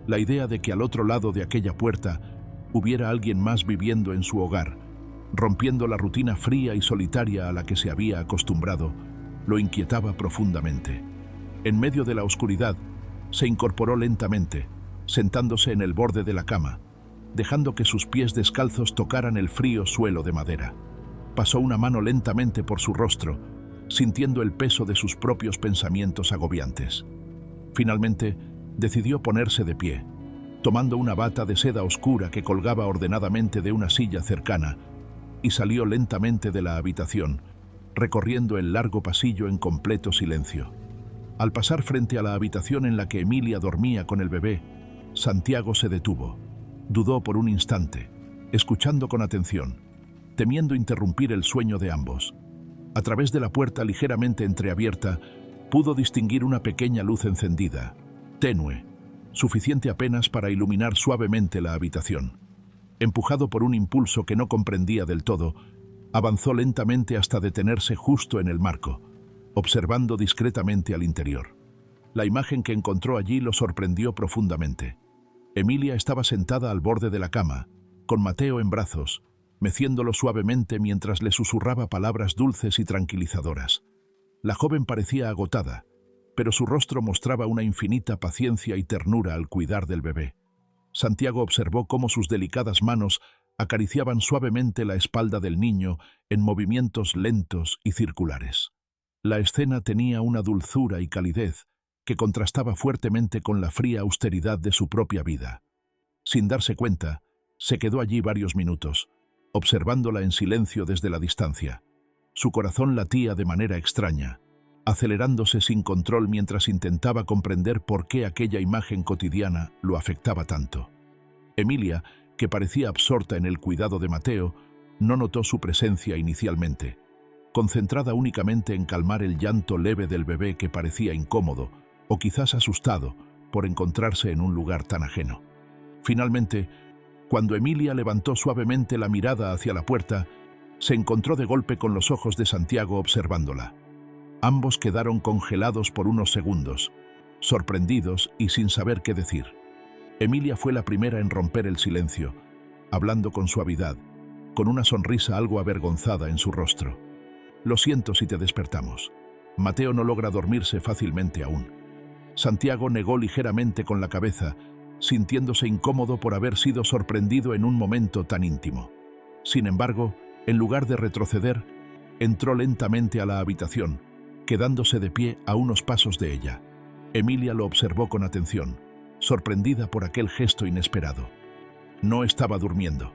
La idea de que al otro lado de aquella puerta hubiera alguien más viviendo en su hogar, rompiendo la rutina fría y solitaria a la que se había acostumbrado, lo inquietaba profundamente. En medio de la oscuridad, se incorporó lentamente, sentándose en el borde de la cama, dejando que sus pies descalzos tocaran el frío suelo de madera. Pasó una mano lentamente por su rostro, sintiendo el peso de sus propios pensamientos agobiantes. Finalmente, decidió ponerse de pie, tomando una bata de seda oscura que colgaba ordenadamente de una silla cercana, y salió lentamente de la habitación, recorriendo el largo pasillo en completo silencio. Al pasar frente a la habitación en la que Emilia dormía con el bebé, Santiago se detuvo. Dudó por un instante, escuchando con atención, temiendo interrumpir el sueño de ambos. A través de la puerta ligeramente entreabierta, pudo distinguir una pequeña luz encendida, tenue, suficiente apenas para iluminar suavemente la habitación. Empujado por un impulso que no comprendía del todo, avanzó lentamente hasta detenerse justo en el marco, observando discretamente al interior. La imagen que encontró allí lo sorprendió profundamente. Emilia estaba sentada al borde de la cama, con Mateo en brazos, meciéndolo suavemente mientras le susurraba palabras dulces y tranquilizadoras. La joven parecía agotada, pero su rostro mostraba una infinita paciencia y ternura al cuidar del bebé. Santiago observó cómo sus delicadas manos acariciaban suavemente la espalda del niño en movimientos lentos y circulares. La escena tenía una dulzura y calidez que contrastaba fuertemente con la fría austeridad de su propia vida. Sin darse cuenta, se quedó allí varios minutos, observándola en silencio desde la distancia. Su corazón latía de manera extraña, acelerándose sin control mientras intentaba comprender por qué aquella imagen cotidiana lo afectaba tanto. Emilia, que parecía absorta en el cuidado de Mateo, no notó su presencia inicialmente, concentrada únicamente en calmar el llanto leve del bebé que parecía incómodo, o quizás asustado, por encontrarse en un lugar tan ajeno. Finalmente, cuando Emilia levantó suavemente la mirada hacia la puerta, se encontró de golpe con los ojos de Santiago observándola. Ambos quedaron congelados por unos segundos, sorprendidos y sin saber qué decir. Emilia fue la primera en romper el silencio, hablando con suavidad, con una sonrisa algo avergonzada en su rostro. «Lo siento si te despertamos. Mateo no logra dormirse fácilmente aún». Santiago negó ligeramente con la cabeza, sintiéndose incómodo por haber sido sorprendido en un momento tan íntimo. Sin embargo, en lugar de retroceder, entró lentamente a la habitación, quedándose de pie a unos pasos de ella. Emilia lo observó con atención, sorprendida por aquel gesto inesperado. No estaba durmiendo.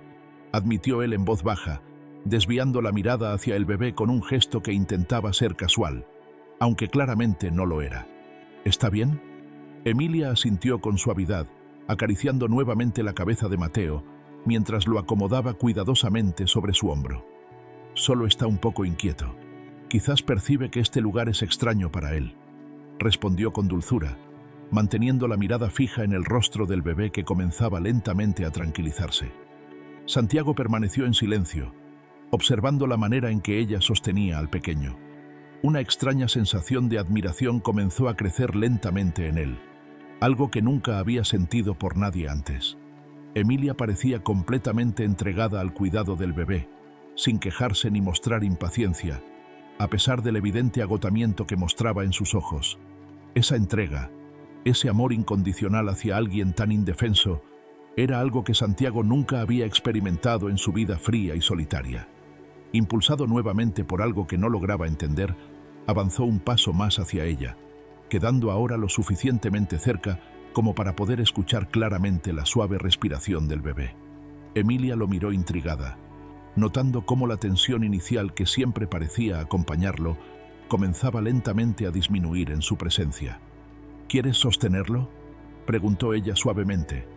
admitió él en voz baja, desviando la mirada hacia el bebé con un gesto que intentaba ser casual, aunque claramente no lo era. ¿Está bien? Emilia asintió con suavidad, acariciando nuevamente la cabeza de Mateo, mientras lo acomodaba cuidadosamente sobre su hombro. Solo está un poco inquieto. Quizás percibe que este lugar es extraño para él, respondió con dulzura, manteniendo la mirada fija en el rostro del bebé que comenzaba lentamente a tranquilizarse. Santiago permaneció en silencio, observando la manera en que ella sostenía al pequeño. Una extraña sensación de admiración comenzó a crecer lentamente en él, algo que nunca había sentido por nadie antes. Emilia parecía completamente entregada al cuidado del bebé, sin quejarse ni mostrar impaciencia, a pesar del evidente agotamiento que mostraba en sus ojos. Esa entrega, ese amor incondicional hacia alguien tan indefenso, era algo que Santiago nunca había experimentado en su vida fría y solitaria. Impulsado nuevamente por algo que no lograba entender, avanzó un paso más hacia ella, quedando ahora lo suficientemente cerca como para poder escuchar claramente la suave respiración del bebé. Emilia lo miró intrigada, notando cómo la tensión inicial que siempre parecía acompañarlo comenzaba lentamente a disminuir en su presencia. ¿Quieres sostenerlo?, preguntó ella suavemente,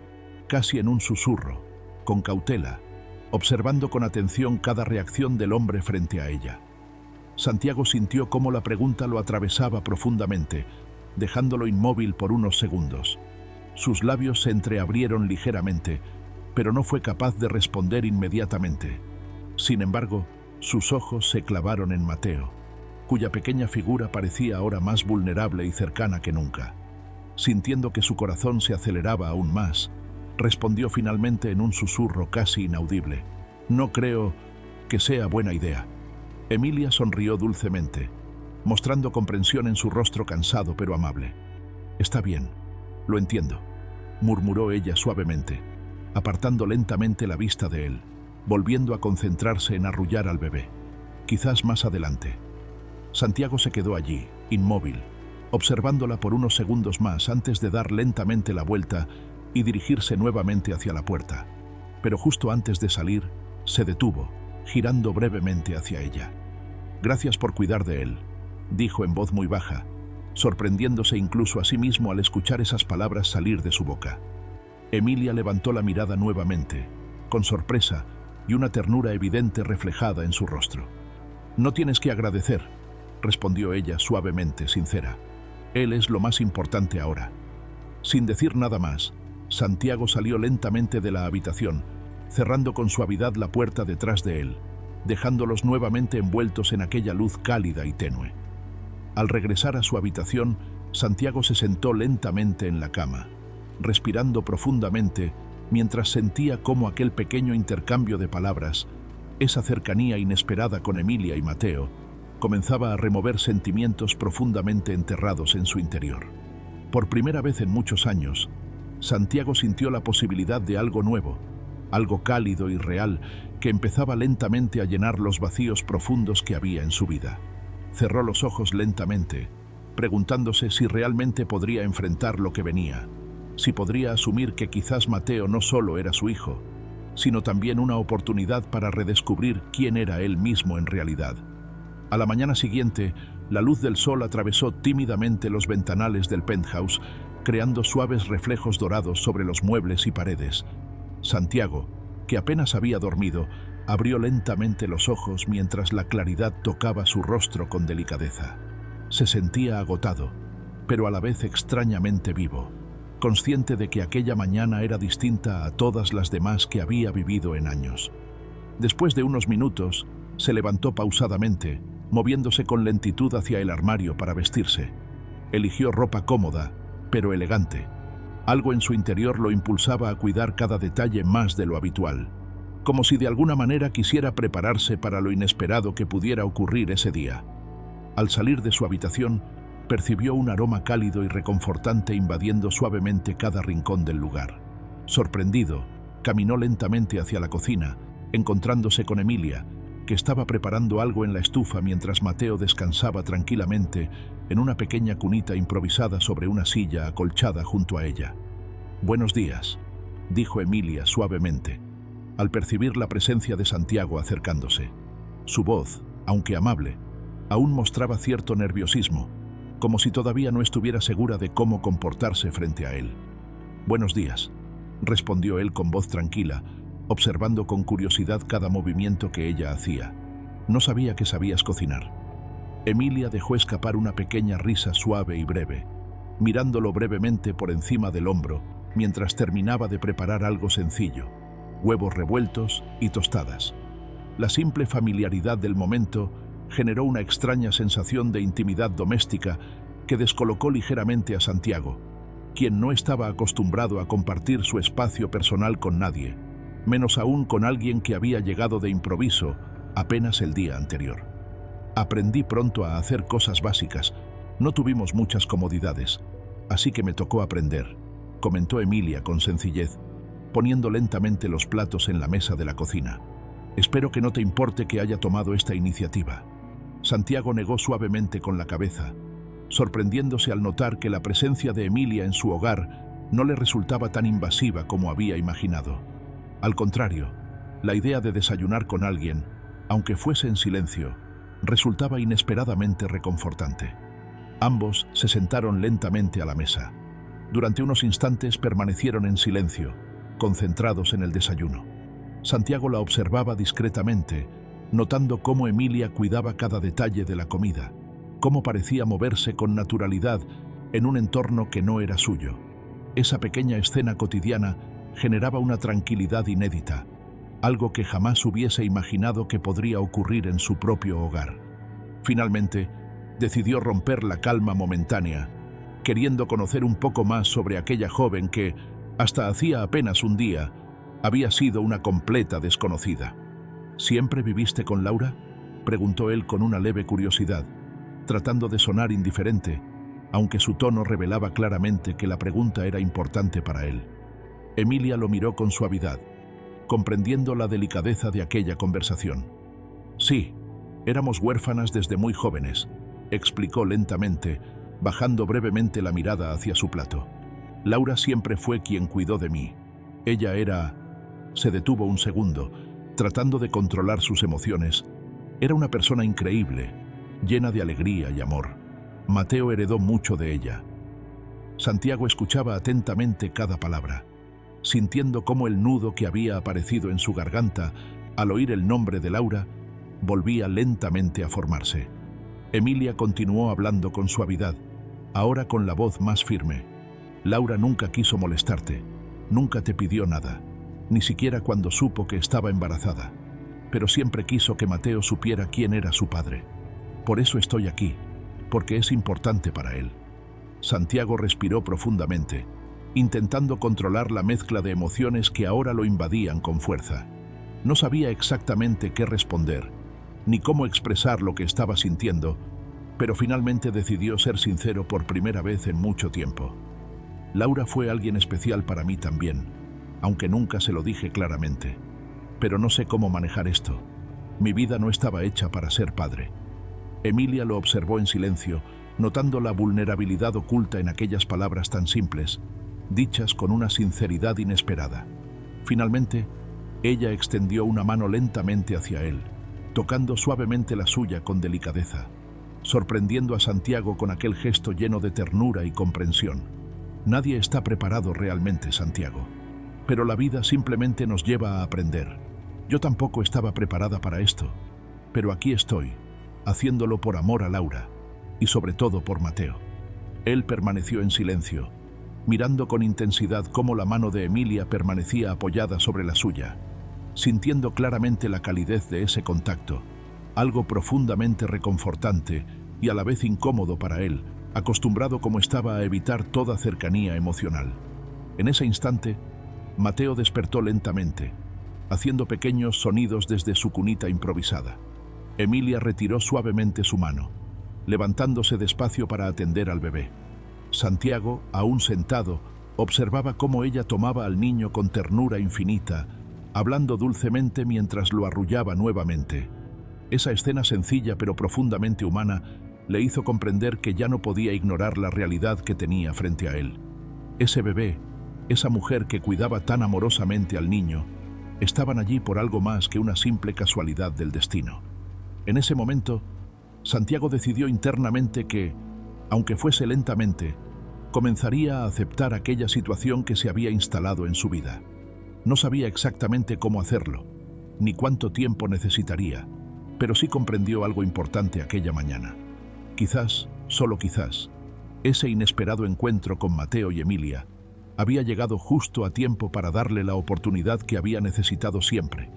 casi en un susurro, con cautela, observando con atención cada reacción del hombre frente a ella. Santiago sintió cómo la pregunta lo atravesaba profundamente, dejándolo inmóvil por unos segundos. Sus labios se entreabrieron ligeramente, pero no fue capaz de responder inmediatamente. Sin embargo, sus ojos se clavaron en Mateo, cuya pequeña figura parecía ahora más vulnerable y cercana que nunca. Sintiendo que su corazón se aceleraba aún más, respondió finalmente en un susurro casi inaudible: «No creo que sea buena idea». Emilia sonrió dulcemente, mostrando comprensión en su rostro cansado pero amable. «Está bien, lo entiendo», murmuró ella suavemente, apartando lentamente la vista de él, volviendo a concentrarse en arrullar al bebé. «Quizás más adelante». Santiago se quedó allí, inmóvil, observándola por unos segundos más antes de dar lentamente la vuelta y dirigirse nuevamente hacia la puerta. Pero justo antes de salir, se detuvo, girando brevemente hacia ella. «Gracias por cuidar de él», dijo en voz muy baja, sorprendiéndose incluso a sí mismo al escuchar esas palabras salir de su boca. Emilia levantó la mirada nuevamente, con sorpresa y una ternura evidente reflejada en su rostro. «No tienes que agradecer», respondió ella suavemente, sincera. «Él es lo más importante ahora». Sin decir nada más, Santiago salió lentamente de la habitación, cerrando con suavidad la puerta detrás de él, dejándolos nuevamente envueltos en aquella luz cálida y tenue. Al regresar a su habitación, Santiago se sentó lentamente en la cama, respirando profundamente mientras sentía cómo aquel pequeño intercambio de palabras, esa cercanía inesperada con Emilia y Mateo, comenzaba a remover sentimientos profundamente enterrados en su interior. Por primera vez en muchos años, Santiago sintió la posibilidad de algo nuevo, algo cálido y real que empezaba lentamente a llenar los vacíos profundos que había en su vida. Cerró los ojos lentamente, preguntándose si realmente podría enfrentar lo que venía, si podría asumir que quizás Mateo no solo era su hijo, sino también una oportunidad para redescubrir quién era él mismo en realidad. A la mañana siguiente, la luz del sol atravesó tímidamente los ventanales del penthouse, creando suaves reflejos dorados sobre los muebles y paredes. Santiago, que apenas había dormido, abrió lentamente los ojos mientras la claridad tocaba su rostro con delicadeza. Se sentía agotado, pero a la vez extrañamente vivo, consciente de que aquella mañana era distinta a todas las demás que había vivido en años. Después de unos minutos, se levantó pausadamente, moviéndose con lentitud hacia el armario para vestirse. Eligió ropa cómoda, pero elegante. Algo en su interior lo impulsaba a cuidar cada detalle más de lo habitual, como si de alguna manera quisiera prepararse para lo inesperado que pudiera ocurrir ese día. Al salir de su habitación, percibió un aroma cálido y reconfortante invadiendo suavemente cada rincón del lugar. Sorprendido, caminó lentamente hacia la cocina, encontrándose con Emilia, que estaba preparando algo en la estufa mientras Mateo descansaba tranquilamente en una pequeña cunita improvisada sobre una silla acolchada junto a ella. «Buenos días», dijo Emilia suavemente, al percibir la presencia de Santiago acercándose. Su voz, aunque amable, aún mostraba cierto nerviosismo, como si todavía no estuviera segura de cómo comportarse frente a él. «Buenos días», respondió él con voz tranquila, observando con curiosidad cada movimiento que ella hacía. «No sabía que sabías cocinar». Emilia dejó escapar una pequeña risa suave y breve, mirándolo brevemente por encima del hombro, mientras terminaba de preparar algo sencillo: huevos revueltos y tostadas. La simple familiaridad del momento generó una extraña sensación de intimidad doméstica que descolocó ligeramente a Santiago, quien no estaba acostumbrado a compartir su espacio personal con nadie, menos aún con alguien que había llegado de improviso apenas el día anterior. «Aprendí pronto a hacer cosas básicas. No tuvimos muchas comodidades, así que me tocó aprender», comentó Emilia con sencillez, poniendo lentamente los platos en la mesa de la cocina. «Espero que no te importe que haya tomado esta iniciativa». Santiago negó suavemente con la cabeza, sorprendiéndose al notar que la presencia de Emilia en su hogar no le resultaba tan invasiva como había imaginado. Al contrario, la idea de desayunar con alguien, aunque fuese en silencio, resultaba inesperadamente reconfortante. Ambos se sentaron lentamente a la mesa. Durante unos instantes permanecieron en silencio, concentrados en el desayuno. Santiago la observaba discretamente, notando cómo Emilia cuidaba cada detalle de la comida, cómo parecía moverse con naturalidad en un entorno que no era suyo. Esa pequeña escena cotidiana generaba una tranquilidad inédita, algo que jamás hubiese imaginado que podría ocurrir en su propio hogar. Finalmente, decidió romper la calma momentánea, queriendo conocer un poco más sobre aquella joven que, hasta hacía apenas un día, había sido una completa desconocida. «¿Siempre viviste con Laura?», preguntó él con una leve curiosidad, tratando de sonar indiferente, aunque su tono revelaba claramente que la pregunta era importante para él. Emilia lo miró con suavidad, comprendiendo la delicadeza de aquella conversación. «Sí, éramos huérfanas desde muy jóvenes», explicó lentamente, bajando brevemente la mirada hacia su plato. «Laura siempre fue quien cuidó de mí. Ella era...». Se detuvo un segundo, tratando de controlar sus emociones. Era una persona increíble, llena de alegría y amor. Mateo heredó mucho de ella. Santiago escuchaba atentamente cada palabra, sintiendo cómo el nudo que había aparecido en su garganta al oír el nombre de Laura volvía lentamente a formarse. Emilia continuó hablando con suavidad, ahora con la voz más firme. «Laura nunca quiso molestarte, nunca te pidió nada, ni siquiera cuando supo que estaba embarazada, pero siempre quiso que Mateo supiera quién era su padre. Por eso estoy aquí, porque es importante para él». Santiago respiró profundamente, intentando controlar la mezcla de emociones que ahora lo invadían con fuerza. No sabía exactamente qué responder, ni cómo expresar lo que estaba sintiendo, pero finalmente decidió ser sincero por primera vez en mucho tiempo. «Laura fue alguien especial para mí también, aunque nunca se lo dije claramente. Pero no sé cómo manejar esto. Mi vida no estaba hecha para ser padre». Emilia lo observó en silencio, notando la vulnerabilidad oculta en aquellas palabras tan simples, dichas con una sinceridad inesperada. Finalmente, ella extendió una mano lentamente hacia él, tocando suavemente la suya con delicadeza, sorprendiendo a Santiago con aquel gesto lleno de ternura y comprensión. «Nadie está preparado realmente, Santiago, pero la vida simplemente nos lleva a aprender. Yo tampoco estaba preparada para esto, pero aquí estoy, haciéndolo por amor a Laura, y sobre todo por Mateo». Él permaneció en silencio, mirando con intensidad cómo la mano de Emilia permanecía apoyada sobre la suya, sintiendo claramente la calidez de ese contacto, algo profundamente reconfortante y a la vez incómodo para él, acostumbrado como estaba a evitar toda cercanía emocional. En ese instante, Mateo despertó lentamente, haciendo pequeños sonidos desde su cunita improvisada. Emilia retiró suavemente su mano, levantándose despacio para atender al bebé. Santiago, aún sentado, observaba cómo ella tomaba al niño con ternura infinita, hablando dulcemente mientras lo arrullaba nuevamente. Esa escena sencilla pero profundamente humana le hizo comprender que ya no podía ignorar la realidad que tenía frente a él. Ese bebé, esa mujer que cuidaba tan amorosamente al niño, estaban allí por algo más que una simple casualidad del destino. En ese momento, Santiago decidió internamente que, aunque fuese lentamente, comenzaría a aceptar aquella situación que se había instalado en su vida. No sabía exactamente cómo hacerlo, ni cuánto tiempo necesitaría, pero sí comprendió algo importante aquella mañana. Quizás, solo quizás, ese inesperado encuentro con Mateo y Emilia había llegado justo a tiempo para darle la oportunidad que había necesitado siempre,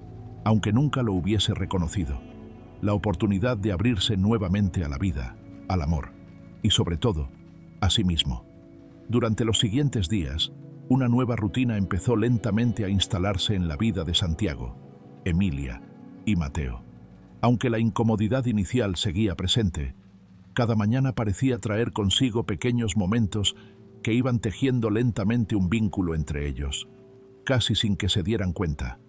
aunque nunca lo hubiese reconocido. La oportunidad de abrirse nuevamente a la vida, al amor y, sobre todo, a sí mismo. Durante los siguientes días, una nueva rutina empezó lentamente a instalarse en la vida de Santiago, Emilia y Mateo. Aunque la incomodidad inicial seguía presente, cada mañana parecía traer consigo pequeños momentos que iban tejiendo lentamente un vínculo entre ellos, casi sin que se dieran cuenta.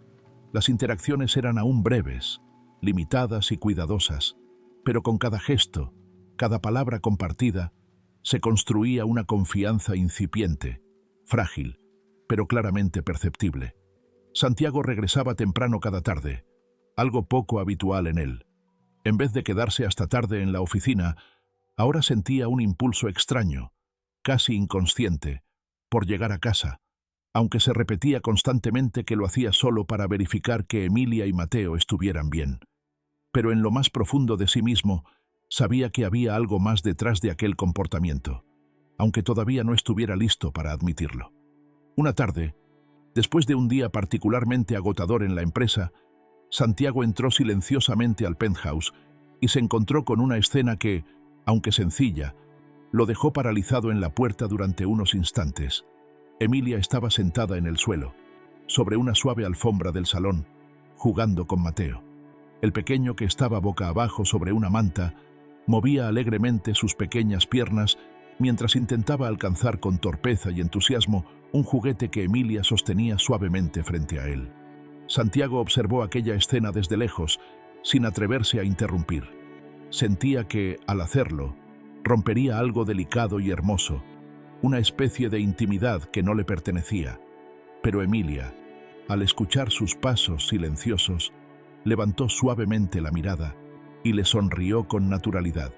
Las interacciones eran aún breves, limitadas y cuidadosas, pero con cada gesto, cada palabra compartida, se construía una confianza incipiente, frágil, pero claramente perceptible. Santiago regresaba temprano cada tarde, algo poco habitual en él. En vez de quedarse hasta tarde en la oficina, ahora sentía un impulso extraño, casi inconsciente, por llegar a casa, aunque se repetía constantemente que lo hacía solo para verificar que Emilia y Mateo estuvieran bien. Pero en lo más profundo de sí mismo, sabía que había algo más detrás de aquel comportamiento, aunque todavía no estuviera listo para admitirlo. Una tarde, después de un día particularmente agotador en la empresa, Santiago entró silenciosamente al penthouse y se encontró con una escena que, aunque sencilla, lo dejó paralizado en la puerta durante unos instantes. Emilia estaba sentada en el suelo, sobre una suave alfombra del salón, jugando con Mateo. El pequeño, que estaba boca abajo sobre una manta, movía alegremente sus pequeñas piernas mientras intentaba alcanzar con torpeza y entusiasmo un juguete que Emilia sostenía suavemente frente a él. Santiago observó aquella escena desde lejos, sin atreverse a interrumpir. Sentía que, al hacerlo, rompería algo delicado y hermoso, una especie de intimidad que no le pertenecía. Pero Emilia, al escuchar sus pasos silenciosos, levantó suavemente la mirada y le sonrió con naturalidad,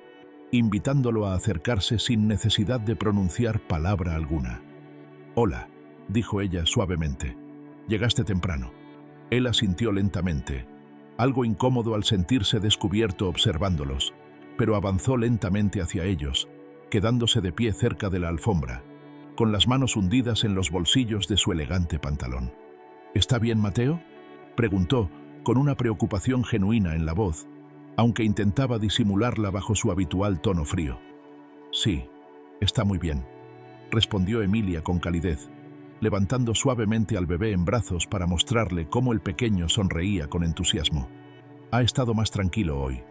invitándolo a acercarse sin necesidad de pronunciar palabra alguna. «Hola», dijo ella suavemente. «Llegaste temprano». Él asintió lentamente, algo incómodo al sentirse descubierto observándolos, pero avanzó lentamente hacia ellos, quedándose de pie cerca de la alfombra, con las manos hundidas en los bolsillos de su elegante pantalón. «¿Está bien, Mateo?», preguntó, con una preocupación genuina en la voz, aunque intentaba disimularla bajo su habitual tono frío. «Sí, está muy bien», respondió Emilia con calidez, levantando suavemente al bebé en brazos para mostrarle cómo el pequeño sonreía con entusiasmo. «Ha estado más tranquilo hoy».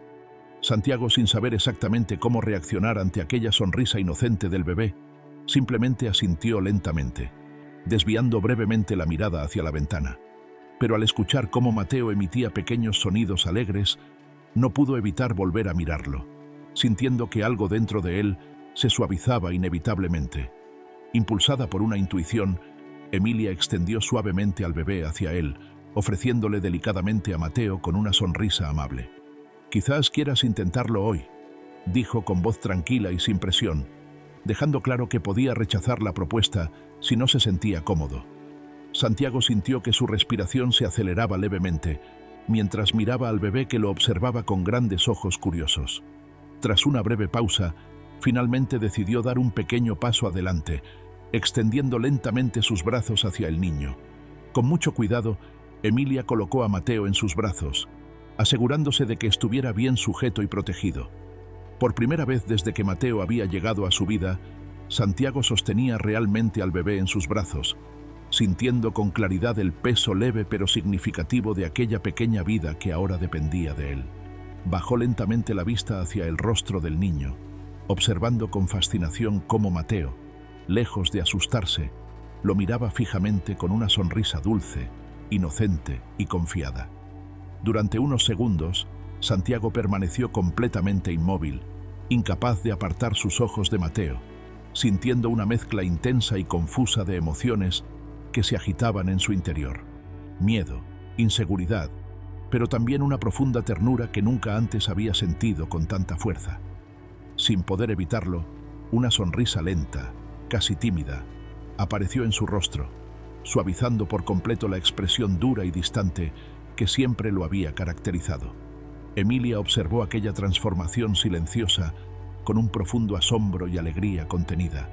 Santiago, sin saber exactamente cómo reaccionar ante aquella sonrisa inocente del bebé, simplemente asintió lentamente, desviando brevemente la mirada hacia la ventana. Pero al escuchar cómo Mateo emitía pequeños sonidos alegres, no pudo evitar volver a mirarlo, sintiendo que algo dentro de él se suavizaba inevitablemente. Impulsada por una intuición, Emilia extendió suavemente al bebé hacia él, ofreciéndole delicadamente a Mateo con una sonrisa amable. «Quizás quieras intentarlo hoy», dijo con voz tranquila y sin presión, dejando claro que podía rechazar la propuesta si no se sentía cómodo. Santiago sintió que su respiración se aceleraba levemente, mientras miraba al bebé, que lo observaba con grandes ojos curiosos. Tras una breve pausa, finalmente decidió dar un pequeño paso adelante, extendiendo lentamente sus brazos hacia el niño. Con mucho cuidado, Emilia colocó a Mateo en sus brazos, asegurándose de que estuviera bien sujeto y protegido. Por primera vez desde que Mateo había llegado a su vida, Santiago sostenía realmente al bebé en sus brazos, sintiendo con claridad el peso leve pero significativo de aquella pequeña vida que ahora dependía de él. Bajó lentamente la vista hacia el rostro del niño, observando con fascinación cómo Mateo, lejos de asustarse, lo miraba fijamente con una sonrisa dulce, inocente y confiada. Durante unos segundos, Santiago permaneció completamente inmóvil, incapaz de apartar sus ojos de Mateo, sintiendo una mezcla intensa y confusa de emociones que se agitaban en su interior: miedo, inseguridad, pero también una profunda ternura que nunca antes había sentido con tanta fuerza. Sin poder evitarlo, una sonrisa lenta, casi tímida, apareció en su rostro, suavizando por completo la expresión dura y distante que siempre lo había caracterizado. Emilia observó aquella transformación silenciosa con un profundo asombro y alegría contenida,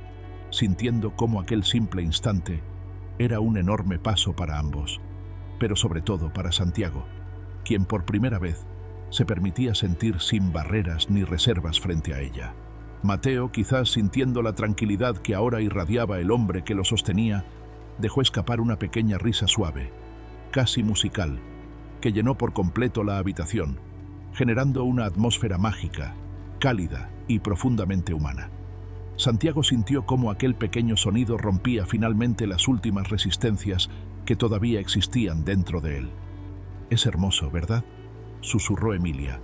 sintiendo cómo aquel simple instante era un enorme paso para ambos, pero sobre todo para Santiago, quien por primera vez se permitía sentir sin barreras ni reservas frente a ella. Mateo, quizás sintiendo la tranquilidad que ahora irradiaba el hombre que lo sostenía, dejó escapar una pequeña risa suave, casi musical, que llenó por completo la habitación, generando una atmósfera mágica, cálida y profundamente humana. Santiago sintió cómo aquel pequeño sonido rompía finalmente las últimas resistencias que todavía existían dentro de él. «Es hermoso, ¿verdad?», susurró Emilia,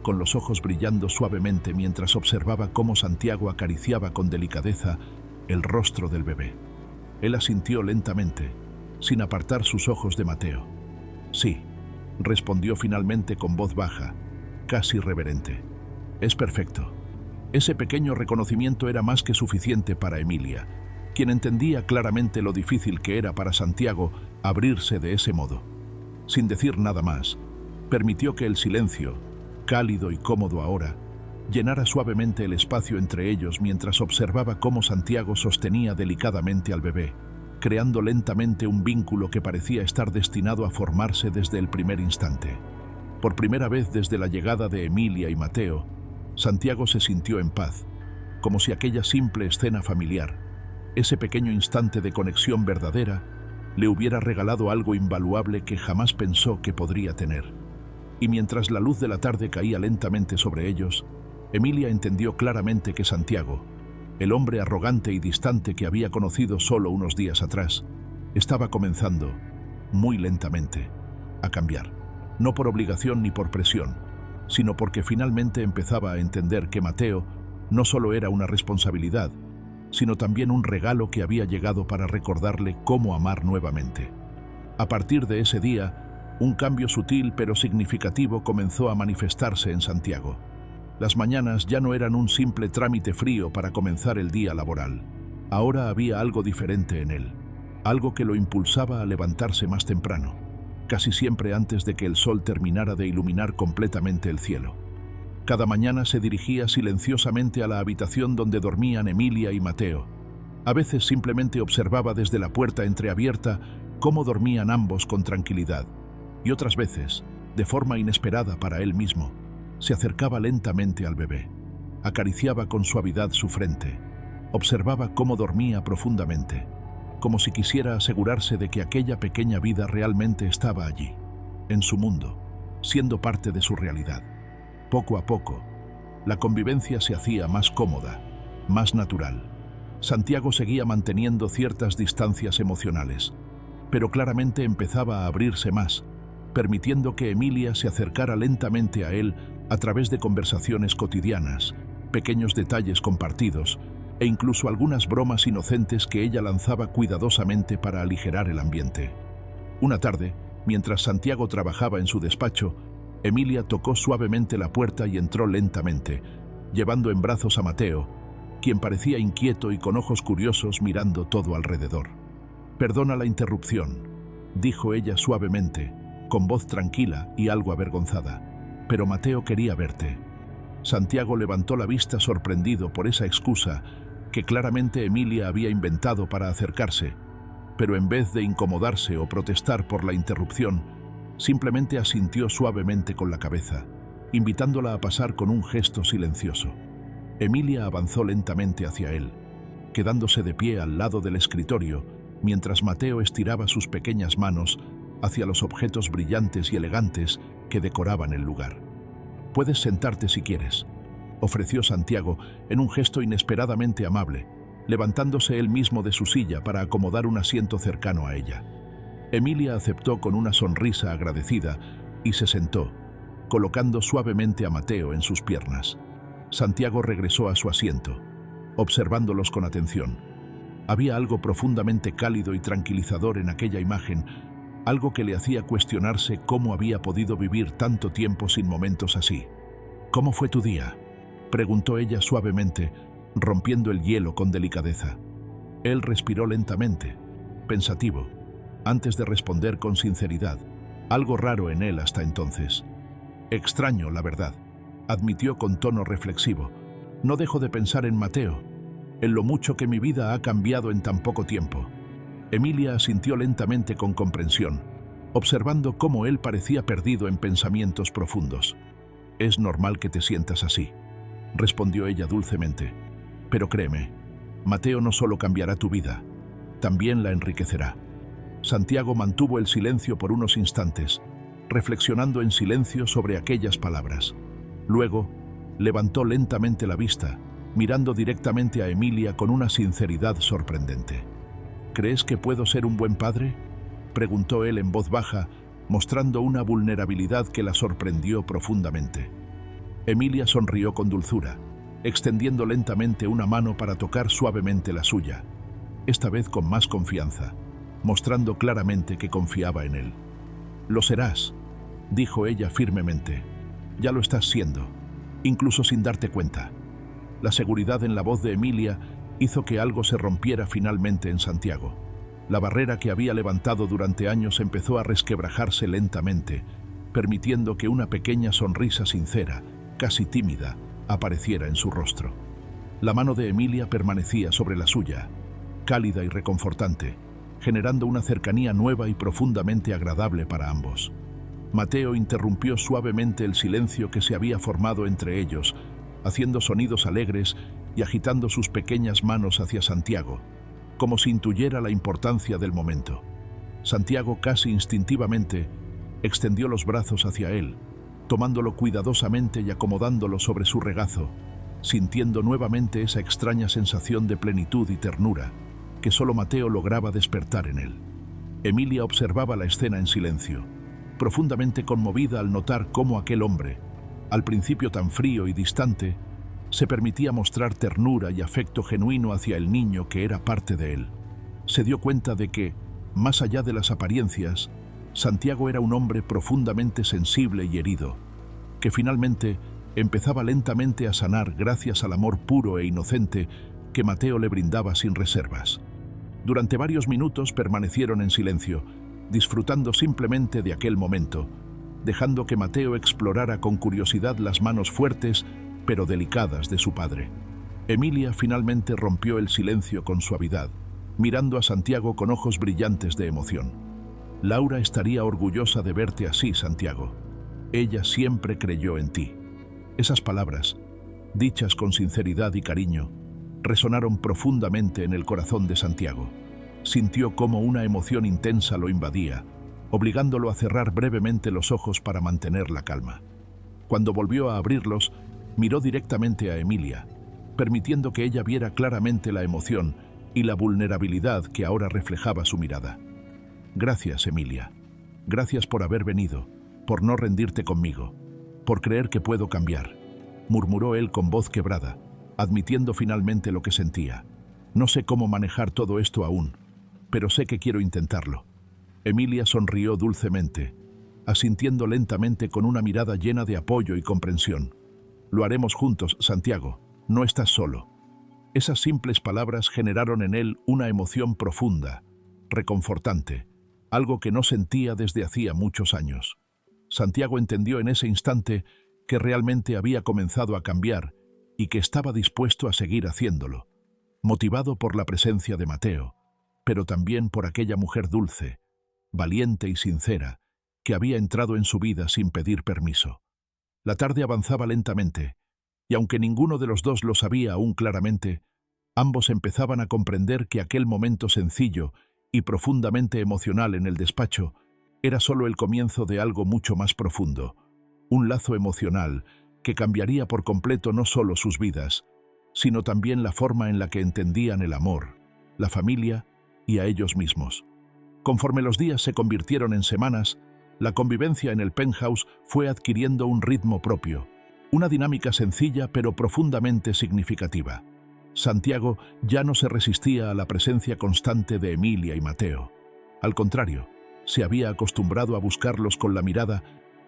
con los ojos brillando suavemente mientras observaba cómo Santiago acariciaba con delicadeza el rostro del bebé. Él asintió lentamente, sin apartar sus ojos de Mateo. «Sí», respondió finalmente con voz baja, casi reverente. «Es perfecto». Ese pequeño reconocimiento era más que suficiente para Emilia, quien entendía claramente lo difícil que era para Santiago abrirse de ese modo. Sin decir nada más, permitió que el silencio, cálido y cómodo ahora, llenara suavemente el espacio entre ellos mientras observaba cómo Santiago sostenía delicadamente al bebé, creando lentamente un vínculo que parecía estar destinado a formarse desde el primer instante. Por primera vez desde la llegada de Emilia y Mateo, Santiago se sintió en paz, como si aquella simple escena familiar, ese pequeño instante de conexión verdadera, le hubiera regalado algo invaluable que jamás pensó que podría tener. Y mientras la luz de la tarde caía lentamente sobre ellos, Emilia entendió claramente que Santiago, el hombre arrogante y distante que había conocido solo unos días atrás, estaba comenzando, muy lentamente, a cambiar, no por obligación ni por presión, sino porque finalmente empezaba a entender que Mateo no solo era una responsabilidad, sino también un regalo que había llegado para recordarle cómo amar nuevamente. A partir de ese día, un cambio sutil pero significativo comenzó a manifestarse en Santiago. Las mañanas ya no eran un simple trámite frío para comenzar el día laboral. Ahora había algo diferente en él, algo que lo impulsaba a levantarse más temprano, casi siempre antes de que el sol terminara de iluminar completamente el cielo. Cada mañana se dirigía silenciosamente a la habitación donde dormían Emilia y Mateo. A veces simplemente observaba desde la puerta entreabierta cómo dormían ambos con tranquilidad, y otras veces, de forma inesperada para él mismo, se acercaba lentamente al bebé, acariciaba con suavidad su frente, observaba cómo dormía profundamente, como si quisiera asegurarse de que aquella pequeña vida realmente estaba allí, en su mundo, siendo parte de su realidad. Poco a poco, la convivencia se hacía más cómoda, más natural. Santiago seguía manteniendo ciertas distancias emocionales, pero claramente empezaba a abrirse más, permitiendo que Emilia se acercara lentamente a él a través de conversaciones cotidianas, pequeños detalles compartidos, e incluso algunas bromas inocentes que ella lanzaba cuidadosamente para aligerar el ambiente. Una tarde, mientras Santiago trabajaba en su despacho, Emilia tocó suavemente la puerta y entró lentamente, llevando en brazos a Mateo, quien parecía inquieto y con ojos curiosos mirando todo alrededor. «Perdona la interrupción», dijo ella suavemente, con voz tranquila y algo avergonzada, «pero Mateo quería verte». Santiago levantó la vista sorprendido por esa excusa que claramente Emilia había inventado para acercarse, pero en vez de incomodarse o protestar por la interrupción, simplemente asintió suavemente con la cabeza, invitándola a pasar con un gesto silencioso. Emilia avanzó lentamente hacia él, quedándose de pie al lado del escritorio, mientras Mateo estiraba sus pequeñas manos hacia los objetos brillantes y elegantes que decoraban el lugar. «Puedes sentarte si quieres», ofreció Santiago en un gesto inesperadamente amable, levantándose él mismo de su silla para acomodar un asiento cercano a ella. Emilia aceptó con una sonrisa agradecida y se sentó, colocando suavemente a Mateo en sus piernas. Santiago regresó a su asiento, observándolos con atención. Había algo profundamente cálido y tranquilizador en aquella imagen, algo que le hacía cuestionarse cómo había podido vivir tanto tiempo sin momentos así. «¿Cómo fue tu día?», preguntó ella suavemente, rompiendo el hielo con delicadeza. Él respiró lentamente, pensativo, antes de responder con sinceridad, algo raro en él hasta entonces. «Extraño, la verdad», admitió con tono reflexivo. «No dejo de pensar en Mateo, en lo mucho que mi vida ha cambiado en tan poco tiempo». Emilia asintió lentamente con comprensión, observando cómo él parecía perdido en pensamientos profundos. «Es normal que te sientas así», respondió ella dulcemente. «Pero créeme, Mateo no solo cambiará tu vida, también la enriquecerá». Santiago mantuvo el silencio por unos instantes, reflexionando en silencio sobre aquellas palabras. Luego, levantó lentamente la vista, mirando directamente a Emilia con una sinceridad sorprendente. «¿Crees que puedo ser un buen padre?», preguntó él en voz baja, mostrando una vulnerabilidad que la sorprendió profundamente. Emilia sonrió con dulzura, extendiendo lentamente una mano para tocar suavemente la suya, esta vez con más confianza, mostrando claramente que confiaba en él. «Lo serás», dijo ella firmemente. «Ya lo estás siendo, incluso sin darte cuenta». La seguridad en la voz de Emilia hizo que algo se rompiera finalmente en Santiago. La barrera que había levantado durante años empezó a resquebrajarse lentamente, permitiendo que una pequeña sonrisa sincera, casi tímida, apareciera en su rostro. La mano de Emilia permanecía sobre la suya, cálida y reconfortante, generando una cercanía nueva y profundamente agradable para ambos. Mateo interrumpió suavemente el silencio que se había formado entre ellos, haciendo sonidos alegres y agitando sus pequeñas manos hacia Santiago, como si intuyera la importancia del momento. Santiago, casi instintivamente, extendió los brazos hacia él, tomándolo cuidadosamente y acomodándolo sobre su regazo, sintiendo nuevamente esa extraña sensación de plenitud y ternura que solo Mateo lograba despertar en él. Emilia observaba la escena en silencio, profundamente conmovida al notar cómo aquel hombre, al principio tan frío y distante, se permitía mostrar ternura y afecto genuino hacia el niño que era parte de él. Se dio cuenta de que, más allá de las apariencias, Santiago era un hombre profundamente sensible y herido, que finalmente empezaba lentamente a sanar gracias al amor puro e inocente que Mateo le brindaba sin reservas. Durante varios minutos permanecieron en silencio, disfrutando simplemente de aquel momento, dejando que Mateo explorara con curiosidad las manos fuertes pero delicadas de su padre. Emilia finalmente rompió el silencio con suavidad, mirando a Santiago con ojos brillantes de emoción. «Laura estaría orgullosa de verte así, Santiago. Ella siempre creyó en ti». Esas palabras, dichas con sinceridad y cariño, resonaron profundamente en el corazón de Santiago. Sintió cómo una emoción intensa lo invadía, obligándolo a cerrar brevemente los ojos para mantener la calma. Cuando volvió a abrirlos, miró directamente a Emilia, permitiendo que ella viera claramente la emoción y la vulnerabilidad que ahora reflejaba su mirada. «Gracias, Emilia. Gracias por haber venido, por no rendirte conmigo, por creer que puedo cambiar», murmuró él con voz quebrada, admitiendo finalmente lo que sentía. «No sé cómo manejar todo esto aún, pero sé que quiero intentarlo». Emilia sonrió dulcemente, asintiendo lentamente con una mirada llena de apoyo y comprensión. «Lo haremos juntos, Santiago. No estás solo». Esas simples palabras generaron en él una emoción profunda, reconfortante, algo que no sentía desde hacía muchos años. Santiago entendió en ese instante que realmente había comenzado a cambiar y que estaba dispuesto a seguir haciéndolo, motivado por la presencia de Mateo, pero también por aquella mujer dulce, valiente y sincera, que había entrado en su vida sin pedir permiso. La tarde avanzaba lentamente, y aunque ninguno de los dos lo sabía aún claramente, ambos empezaban a comprender que aquel momento sencillo y profundamente emocional en el despacho era solo el comienzo de algo mucho más profundo, un lazo emocional que cambiaría por completo no solo sus vidas, sino también la forma en la que entendían el amor, la familia y a ellos mismos. Conforme los días se convirtieron en semanas, la convivencia en el penthouse fue adquiriendo un ritmo propio, una dinámica sencilla pero profundamente significativa. Santiago ya no se resistía a la presencia constante de Emilia y Mateo. Al contrario, Se había acostumbrado a buscarlos con la mirada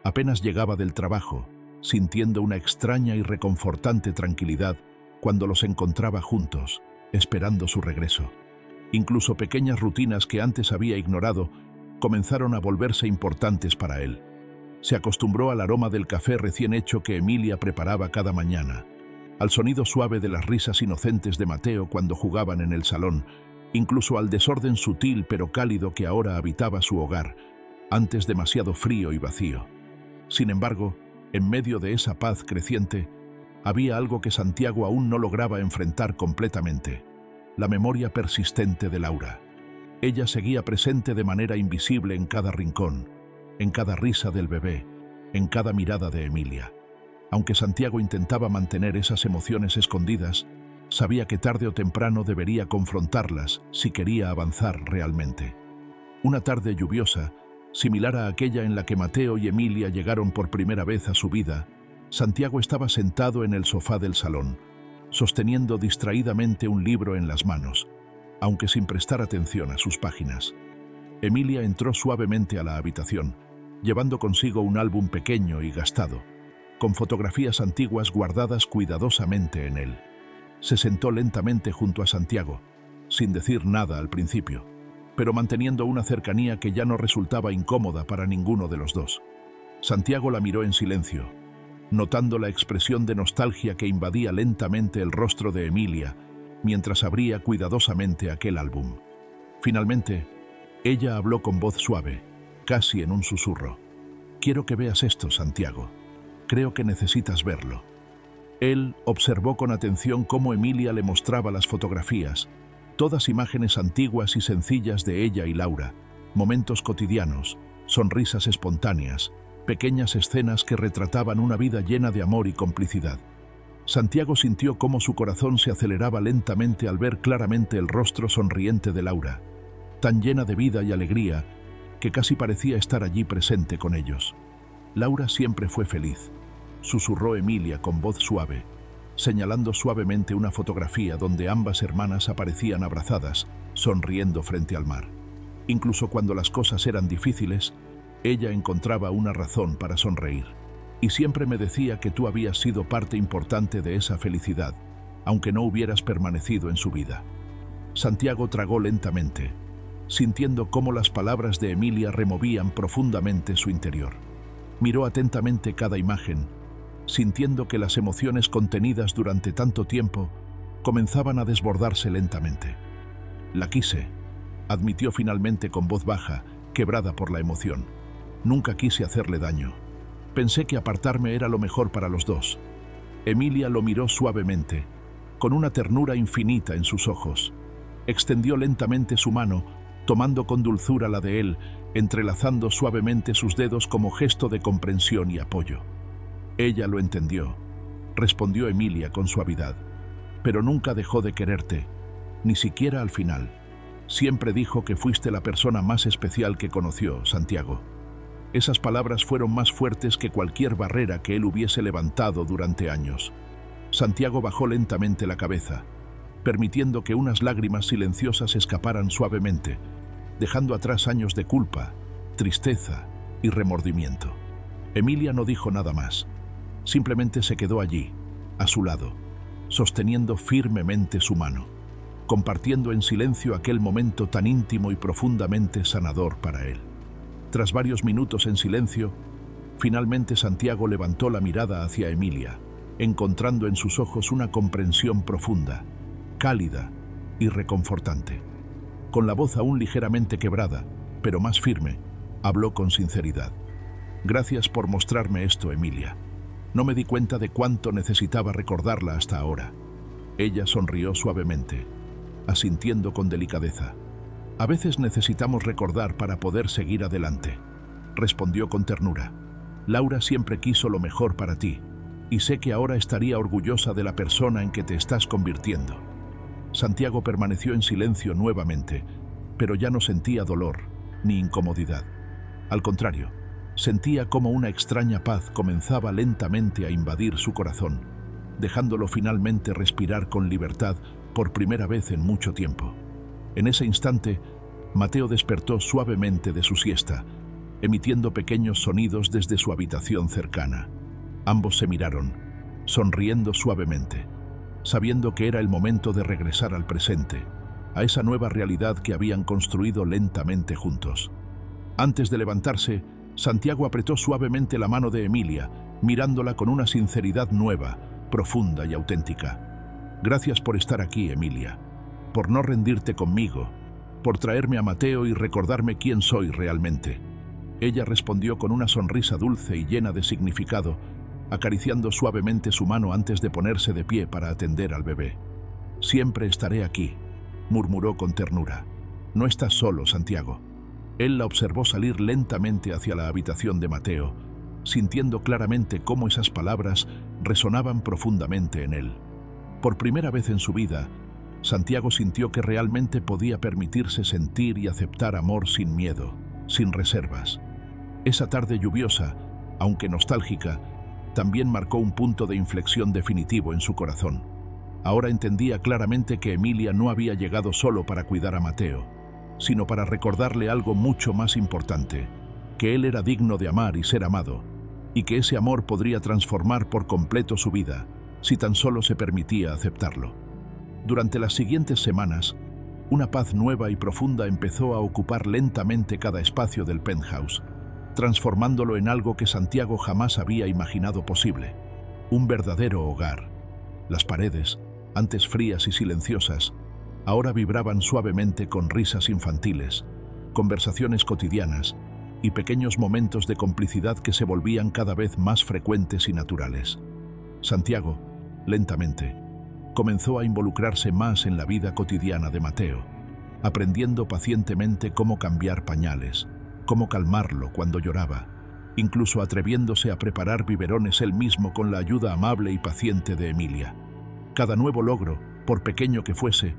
apenas llegaba del trabajo, sintiendo una extraña y reconfortante tranquilidad cuando los encontraba juntos, esperando su regreso. Incluso pequeñas rutinas que antes había ignorado comenzaron a volverse importantes para él. Se acostumbró al aroma del café recién hecho que Emilia preparaba cada mañana, al sonido suave de las risas inocentes de Mateo cuando jugaban en el salón, incluso al desorden sutil pero cálido que ahora habitaba su hogar, antes demasiado frío y vacío. Sin embargo, en medio de esa paz creciente, había algo que Santiago aún no lograba enfrentar completamente: la memoria persistente de Laura. Ella seguía presente de manera invisible en cada rincón, en cada risa del bebé, en cada mirada de Emilia. Aunque Santiago intentaba mantener esas emociones escondidas, sabía que tarde o temprano debería confrontarlas si quería avanzar realmente. Una tarde lluviosa, similar a aquella en la que Mateo y Emilia llegaron por primera vez a su vida, Santiago estaba sentado en el sofá del salón, sosteniendo distraídamente un libro en las manos, aunque sin prestar atención a sus páginas. Emilia entró suavemente a la habitación, llevando consigo un álbum pequeño y gastado, con fotografías antiguas guardadas cuidadosamente en él. Se sentó lentamente junto a Santiago, sin decir nada al principio, pero manteniendo una cercanía que ya no resultaba incómoda para ninguno de los dos. Santiago la miró en silencio, notando la expresión de nostalgia que invadía lentamente el rostro de Emilia mientras abría cuidadosamente aquel álbum. Finalmente, ella habló con voz suave, casi en un susurro. «Quiero que veas esto, Santiago. Creo que necesitas verlo». Él observó con atención cómo Emilia le mostraba las fotografías, todas imágenes antiguas y sencillas de ella y Laura, momentos cotidianos, sonrisas espontáneas, pequeñas escenas que retrataban una vida llena de amor y complicidad. Santiago sintió cómo su corazón se aceleraba lentamente al ver claramente el rostro sonriente de Laura, tan llena de vida y alegría que casi parecía estar allí presente con ellos. «Laura siempre fue feliz», susurró Emilia con voz suave, señalando suavemente una fotografía donde ambas hermanas aparecían abrazadas, sonriendo frente al mar. Incluso cuando las cosas eran difíciles, ella encontraba una razón para sonreír. «Y siempre me decía que tú habías sido parte importante de esa felicidad, aunque no hubieras permanecido en su vida». Santiago tragó lentamente, sintiendo cómo las palabras de Emilia removían profundamente su interior. Miró atentamente cada imagen, sintiendo que las emociones contenidas durante tanto tiempo comenzaban a desbordarse lentamente. «La quise», admitió finalmente con voz baja, quebrada por la emoción. «Nunca quise hacerle daño. Pensé que apartarme era lo mejor para los dos». Emilia lo miró suavemente, con una ternura infinita en sus ojos. Extendió lentamente su mano, tomando con dulzura la de él, entrelazando suavemente sus dedos como gesto de comprensión y apoyo. «Ella lo entendió», respondió Emilia con suavidad, «pero nunca dejó de quererte, ni siquiera al final. Siempre dijo que fuiste la persona más especial que conoció, Santiago». Esas palabras fueron más fuertes que cualquier barrera que él hubiese levantado durante años. Santiago bajó lentamente la cabeza, permitiendo que unas lágrimas silenciosas escaparan suavemente, dejando atrás años de culpa, tristeza y remordimiento. Emilia no dijo nada más. Simplemente se quedó allí, a su lado, sosteniendo firmemente su mano, compartiendo en silencio aquel momento tan íntimo y profundamente sanador para él. Tras varios minutos en silencio, finalmente Santiago levantó la mirada hacia Emilia, encontrando en sus ojos una comprensión profunda, cálida y reconfortante. Con la voz aún ligeramente quebrada, pero más firme, habló con sinceridad. «Gracias por mostrarme esto, Emilia. No me di cuenta de cuánto necesitaba recordarla hasta ahora». Ella sonrió suavemente, asintiendo con delicadeza. «A veces necesitamos recordar para poder seguir adelante», respondió con ternura. «Laura siempre quiso lo mejor para ti, y sé que ahora estaría orgullosa de la persona en que te estás convirtiendo». Santiago permaneció en silencio nuevamente, pero ya no sentía dolor ni incomodidad. Al contrario, sentía como una extraña paz comenzaba lentamente a invadir su corazón, dejándolo finalmente respirar con libertad por primera vez en mucho tiempo. En ese instante, Mateo despertó suavemente de su siesta, emitiendo pequeños sonidos desde su habitación cercana. Ambos se miraron, sonriendo suavemente, sabiendo que era el momento de regresar al presente, a esa nueva realidad que habían construido lentamente juntos. Antes de levantarse, Santiago apretó suavemente la mano de Emilia, mirándola con una sinceridad nueva, profunda y auténtica. Gracias por estar aquí, Emilia, por no rendirte conmigo, por traerme a Mateo y recordarme quién soy realmente. Ella respondió con una sonrisa dulce y llena de significado, acariciando suavemente su mano antes de ponerse de pie para atender al bebé. Siempre estaré aquí, murmuró con ternura. No estás solo, Santiago. Él la observó salir lentamente hacia la habitación de Mateo, sintiendo claramente cómo esas palabras resonaban profundamente en él. Por primera vez en su vida, Santiago sintió que realmente podía permitirse sentir y aceptar amor sin miedo, sin reservas. Esa tarde lluviosa, aunque nostálgica, también marcó un punto de inflexión definitivo en su corazón. Ahora entendía claramente que Emilia no había llegado solo para cuidar a Mateo, sino para recordarle algo mucho más importante, que él era digno de amar y ser amado, y que ese amor podría transformar por completo su vida, si tan solo se permitía aceptarlo. Durante las siguientes semanas, una paz nueva y profunda empezó a ocupar lentamente cada espacio del penthouse, transformándolo en algo que Santiago jamás había imaginado posible, un verdadero hogar. Las paredes, antes frías y silenciosas, ahora vibraban suavemente con risas infantiles, conversaciones cotidianas y pequeños momentos de complicidad que se volvían cada vez más frecuentes y naturales. Santiago, lentamente, comenzó a involucrarse más en la vida cotidiana de Mateo, aprendiendo pacientemente cómo cambiar pañales, cómo calmarlo cuando lloraba, incluso atreviéndose a preparar biberones él mismo con la ayuda amable y paciente de Emilia. Cada nuevo logro, por pequeño que fuese,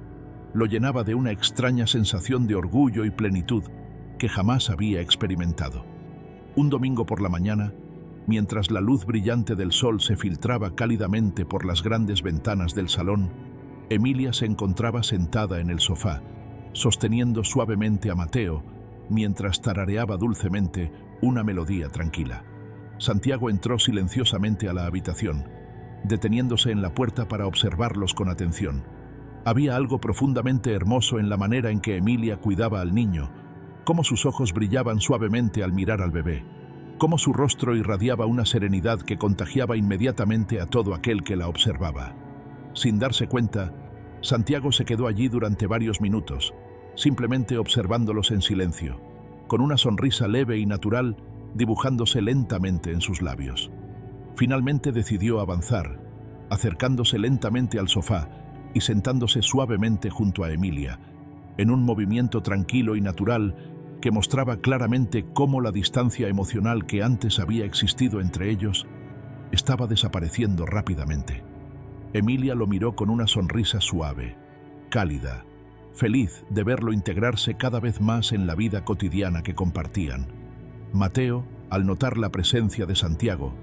lo llenaba de una extraña sensación de orgullo y plenitud que jamás había experimentado. Un domingo por la mañana, mientras la luz brillante del sol se filtraba cálidamente por las grandes ventanas del salón, Emilia se encontraba sentada en el sofá, sosteniendo suavemente a Mateo, mientras tarareaba dulcemente una melodía tranquila. Santiago entró silenciosamente a la habitación, deteniéndose en la puerta para observarlos con atención. Había algo profundamente hermoso en la manera en que Emilia cuidaba al niño, cómo sus ojos brillaban suavemente al mirar al bebé, cómo su rostro irradiaba una serenidad que contagiaba inmediatamente a todo aquel que la observaba. Sin darse cuenta, Santiago se quedó allí durante varios minutos, simplemente observándolos en silencio, con una sonrisa leve y natural dibujándose lentamente en sus labios. Finalmente decidió avanzar, acercándose lentamente al sofá y sentándose suavemente junto a Emilia, en un movimiento tranquilo y natural que mostraba claramente cómo la distancia emocional que antes había existido entre ellos estaba desapareciendo rápidamente. Emilia lo miró con una sonrisa suave, cálida, feliz de verlo integrarse cada vez más en la vida cotidiana que compartían. Mateo, al notar la presencia de Santiago,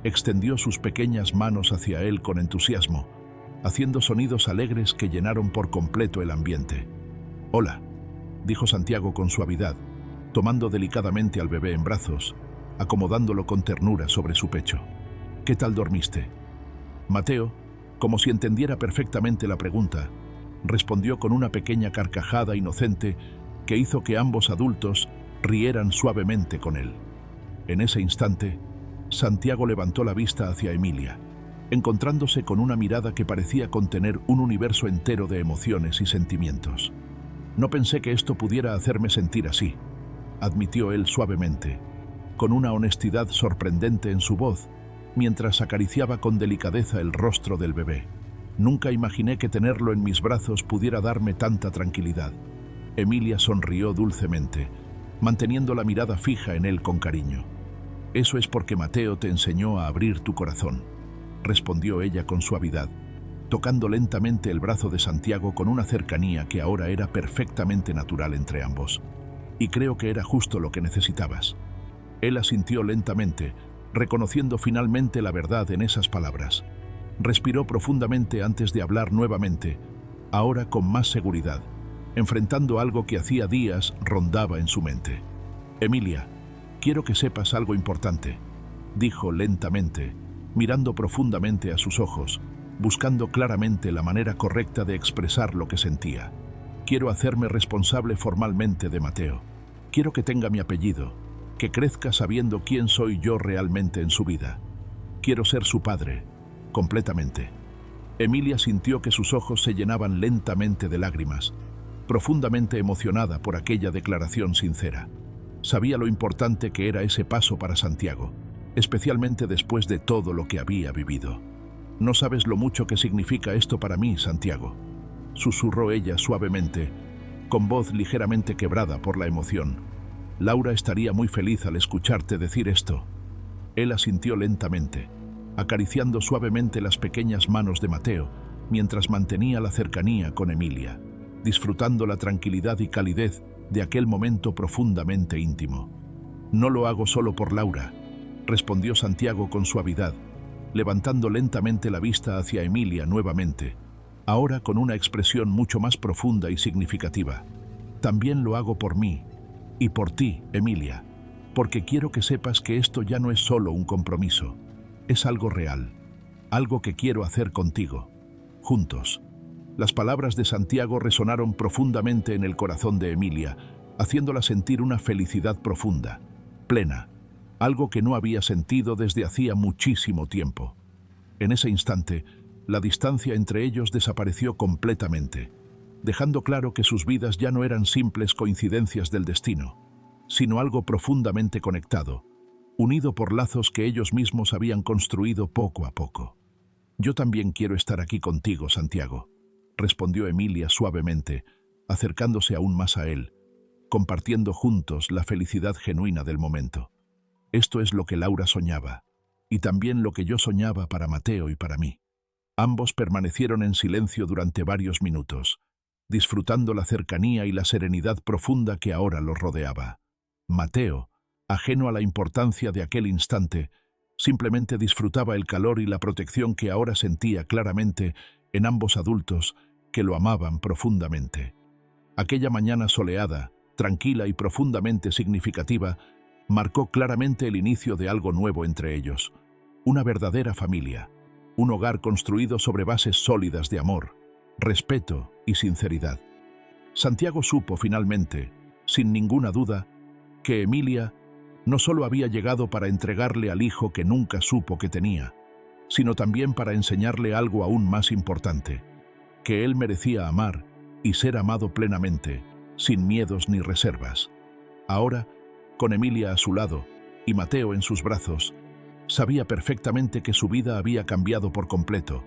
extendió sus pequeñas manos hacia él con entusiasmo, haciendo sonidos alegres que llenaron por completo el ambiente. «Hola», dijo Santiago con suavidad, tomando delicadamente al bebé en brazos, acomodándolo con ternura sobre su pecho. «¿Qué tal dormiste?» Mateo, como si entendiera perfectamente la pregunta, respondió con una pequeña carcajada inocente que hizo que ambos adultos rieran suavemente con él. En ese instante, Santiago levantó la vista hacia Emilia, encontrándose con una mirada que parecía contener un universo entero de emociones y sentimientos. «No pensé que esto pudiera hacerme sentir así», admitió él suavemente, con una honestidad sorprendente en su voz, mientras acariciaba con delicadeza el rostro del bebé. «Nunca imaginé que tenerlo en mis brazos pudiera darme tanta tranquilidad». Emilia sonrió dulcemente, manteniendo la mirada fija en él con cariño. «Eso es porque Mateo te enseñó a abrir tu corazón», respondió ella con suavidad, tocando lentamente el brazo de Santiago con una cercanía que ahora era perfectamente natural entre ambos. «Y creo que era justo lo que necesitabas». Él asintió lentamente, reconociendo finalmente la verdad en esas palabras. Respiró profundamente antes de hablar nuevamente, ahora con más seguridad, enfrentando algo que hacía días rondaba en su mente. «Emilia, quiero que sepas algo importante», dijo lentamente, mirando profundamente a sus ojos, buscando claramente la manera correcta de expresar lo que sentía. «Quiero hacerme responsable formalmente de Mateo. Quiero que tenga mi apellido, que crezca sabiendo quién soy yo realmente en su vida. Quiero ser su padre, completamente». Emilia sintió que sus ojos se llenaban lentamente de lágrimas, profundamente emocionada por aquella declaración sincera. Sabía lo importante que era ese paso para Santiago, especialmente después de todo lo que había vivido. «No sabes lo mucho que significa esto para mí, Santiago», susurró ella suavemente, con voz ligeramente quebrada por la emoción. «Laura estaría muy feliz al escucharte decir esto». Él asintió lentamente, acariciando suavemente las pequeñas manos de Mateo, mientras mantenía la cercanía con Emilia, disfrutando la tranquilidad y calidez de aquel momento profundamente íntimo. «No lo hago solo por Laura», respondió Santiago con suavidad, levantando lentamente la vista hacia Emilia nuevamente, ahora con una expresión mucho más profunda y significativa. «También lo hago por mí y por ti, Emilia, porque quiero que sepas que esto ya no es solo un compromiso, es algo real, algo que quiero hacer contigo, juntos». Las palabras de Santiago resonaron profundamente en el corazón de Emilia, haciéndola sentir una felicidad profunda, plena, algo que no había sentido desde hacía muchísimo tiempo. En ese instante, la distancia entre ellos desapareció completamente, dejando claro que sus vidas ya no eran simples coincidencias del destino, sino algo profundamente conectado, unido por lazos que ellos mismos habían construido poco a poco. «Yo también quiero estar aquí contigo, Santiago», respondió Emilia suavemente, acercándose aún más a él, compartiendo juntos la felicidad genuina del momento. «Esto es lo que Laura soñaba, y también lo que yo soñaba para Mateo y para mí». Ambos permanecieron en silencio durante varios minutos, disfrutando la cercanía y la serenidad profunda que ahora los rodeaba. Mateo, ajeno a la importancia de aquel instante, simplemente disfrutaba el calor y la protección que ahora sentía claramente en ambos adultos que lo amaban profundamente. Aquella mañana soleada, tranquila y profundamente significativa, marcó claramente el inicio de algo nuevo entre ellos, una verdadera familia, un hogar construido sobre bases sólidas de amor, respeto y sinceridad. Santiago supo finalmente, sin ninguna duda, que Emilia no solo había llegado para entregarle al hijo que nunca supo que tenía, sino también para enseñarle algo aún más importante, que él merecía amar y ser amado plenamente, sin miedos ni reservas. Ahora, con Emilia a su lado y Mateo en sus brazos, sabía perfectamente que su vida había cambiado por completo,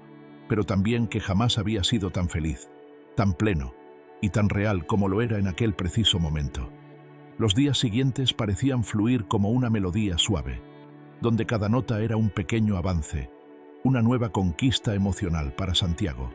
pero también que jamás había sido tan feliz, tan pleno y tan real como lo era en aquel preciso momento. Los días siguientes parecían fluir como una melodía suave, donde cada nota era un pequeño avance, una nueva conquista emocional para Santiago.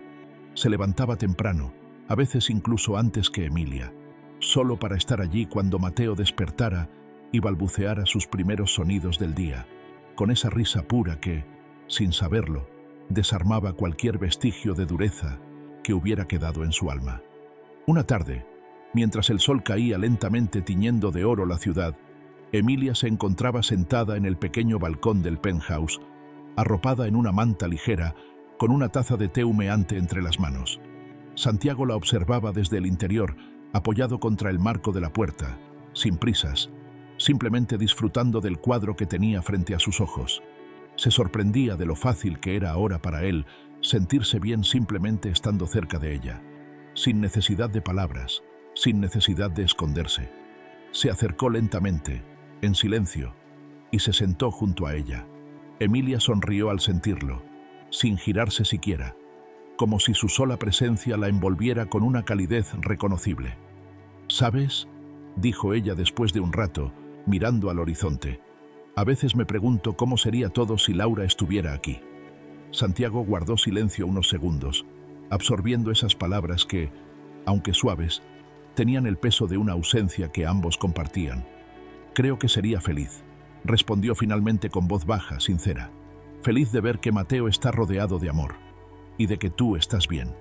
Se levantaba temprano, a veces incluso antes que Emilia, solo para estar allí cuando Mateo despertara y balbuceara sus primeros sonidos del día, con esa risa pura que, sin saberlo, desarmaba cualquier vestigio de dureza que hubiera quedado en su alma. Una tarde, mientras el sol caía lentamente tiñendo de oro la ciudad, Emilia se encontraba sentada en el pequeño balcón del penthouse, arropada en una manta ligera, con una taza de té humeante entre las manos. Santiago la observaba desde el interior, apoyado contra el marco de la puerta, sin prisas, simplemente disfrutando del cuadro que tenía frente a sus ojos. Se sorprendía de lo fácil que era ahora para él sentirse bien simplemente estando cerca de ella, sin necesidad de palabras, sin necesidad de esconderse. Se acercó lentamente, en silencio, y se sentó junto a ella. Emilia sonrió al sentirlo, sin girarse siquiera, como si su sola presencia la envolviera con una calidez reconocible. «¿Sabes?», dijo ella después de un rato, mirando al horizonte. «A veces me pregunto cómo sería todo si Laura estuviera aquí». Santiago guardó silencio unos segundos, absorbiendo esas palabras que, aunque suaves, tenían el peso de una ausencia que ambos compartían. «Creo que sería feliz», respondió finalmente con voz baja, sincera. «Feliz de ver que Mateo está rodeado de amor y de que tú estás bien».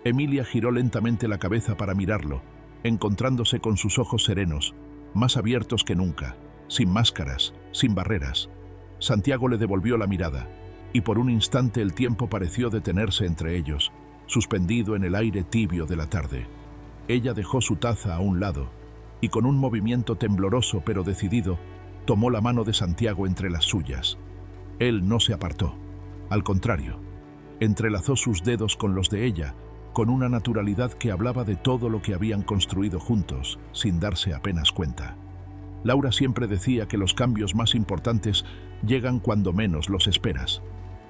Emilia giró lentamente la cabeza para mirarlo, encontrándose con sus ojos serenos, más abiertos que nunca, sin máscaras, sin barreras. Santiago le devolvió la mirada, y por un instante el tiempo pareció detenerse entre ellos, suspendido en el aire tibio de la tarde. Ella dejó su taza a un lado, y con un movimiento tembloroso pero decidido, tomó la mano de Santiago entre las suyas. Él no se apartó. Al contrario, entrelazó sus dedos con los de ella, con una naturalidad que hablaba de todo lo que habían construido juntos, sin darse apenas cuenta. Laura siempre decía que los cambios más importantes llegan cuando menos los esperas,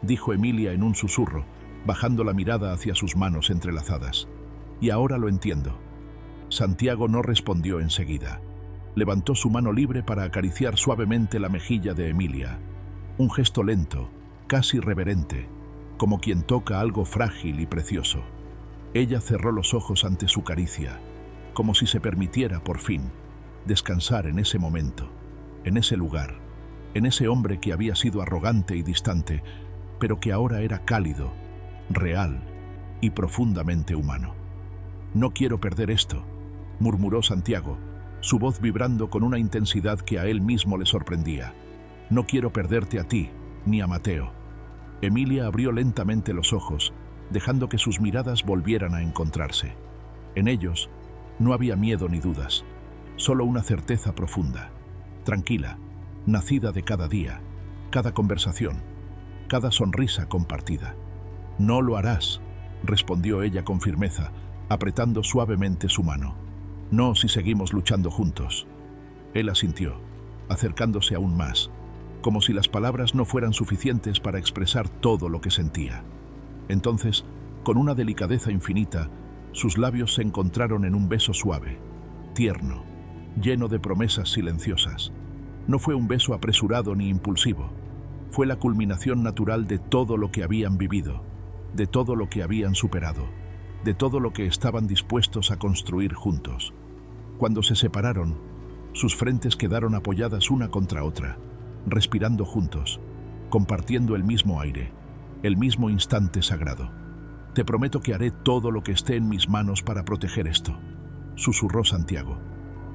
dijo Emilia en un susurro, bajando la mirada hacia sus manos entrelazadas. Y ahora lo entiendo. Santiago no respondió enseguida. Levantó su mano libre para acariciar suavemente la mejilla de Emilia. Un gesto lento, casi reverente, como quien toca algo frágil y precioso. Ella cerró los ojos ante su caricia, como si se permitiera, por fin, descansar en ese momento, en ese lugar, en ese hombre que había sido arrogante y distante, pero que ahora era cálido, real y profundamente humano. «No quiero perder esto», murmuró Santiago, su voz vibrando con una intensidad que a él mismo le sorprendía. «No quiero perderte a ti, ni a Mateo». Emilia abrió lentamente los ojos, dejando que sus miradas volvieran a encontrarse. En ellos no había miedo ni dudas, solo una certeza profunda, tranquila, nacida de cada día, cada conversación, cada sonrisa compartida. «No lo harás», respondió ella con firmeza, apretando suavemente su mano. «No si seguimos luchando juntos». Él asintió, acercándose aún más, como si las palabras no fueran suficientes para expresar todo lo que sentía. Entonces, con una delicadeza infinita, sus labios se encontraron en un beso suave, tierno, lleno de promesas silenciosas. No fue un beso apresurado ni impulsivo. Fue la culminación natural de todo lo que habían vivido, de todo lo que habían superado, de todo lo que estaban dispuestos a construir juntos. Cuando se separaron, sus frentes quedaron apoyadas una contra otra, respirando juntos, compartiendo el mismo aire, el mismo instante sagrado. «Te prometo que haré todo lo que esté en mis manos para proteger esto», susurró Santiago.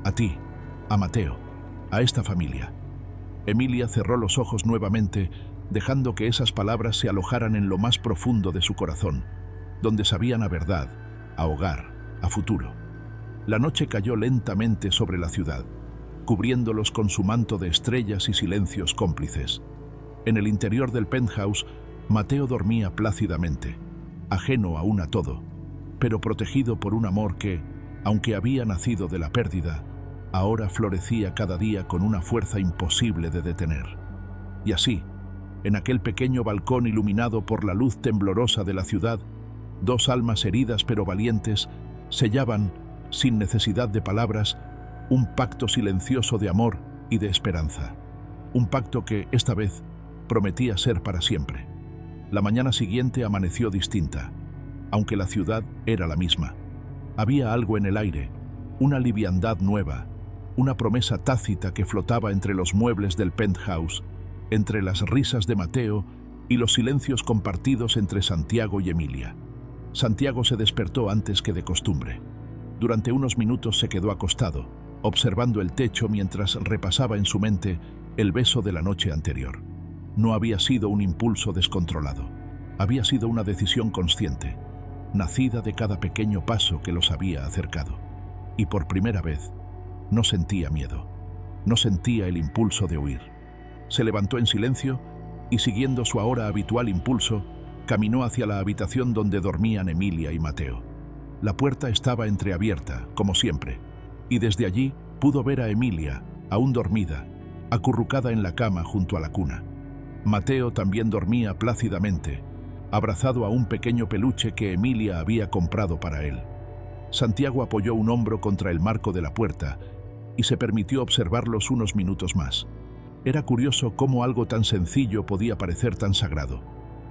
«A ti, a Mateo, a esta familia». Emilia cerró los ojos nuevamente, dejando que esas palabras se alojaran en lo más profundo de su corazón, donde sabían a verdad, a hogar, a futuro. La noche cayó lentamente sobre la ciudad, cubriéndolos con su manto de estrellas y silencios cómplices. En el interior del penthouse, Mateo dormía plácidamente, ajeno aún a todo, pero protegido por un amor que, aunque había nacido de la pérdida, ahora florecía cada día con una fuerza imposible de detener. Y así, en aquel pequeño balcón iluminado por la luz temblorosa de la ciudad, dos almas heridas pero valientes sellaban, sin necesidad de palabras, un pacto silencioso de amor y de esperanza. Un pacto que, esta vez, prometía ser para siempre. La mañana siguiente amaneció distinta, aunque la ciudad era la misma. Había algo en el aire, una liviandad nueva, una promesa tácita que flotaba entre los muebles del penthouse, entre las risas de Mateo y los silencios compartidos entre Santiago y Emilia. Santiago se despertó antes que de costumbre. Durante unos minutos se quedó acostado, observando el techo mientras repasaba en su mente el beso de la noche anterior. No había sido un impulso descontrolado, había sido una decisión consciente, nacida de cada pequeño paso que los había acercado. Y por primera vez, no sentía miedo, no sentía el impulso de huir. Se levantó en silencio y, siguiendo su ahora habitual impulso, caminó hacia la habitación donde dormían Emilia y Mateo. La puerta estaba entreabierta, como siempre, y desde allí pudo ver a Emilia, aún dormida, acurrucada en la cama junto a la cuna. Mateo también dormía plácidamente, abrazado a un pequeño peluche que Emilia había comprado para él. Santiago apoyó un hombro contra el marco de la puerta y se permitió observarlos unos minutos más. Era curioso cómo algo tan sencillo podía parecer tan sagrado.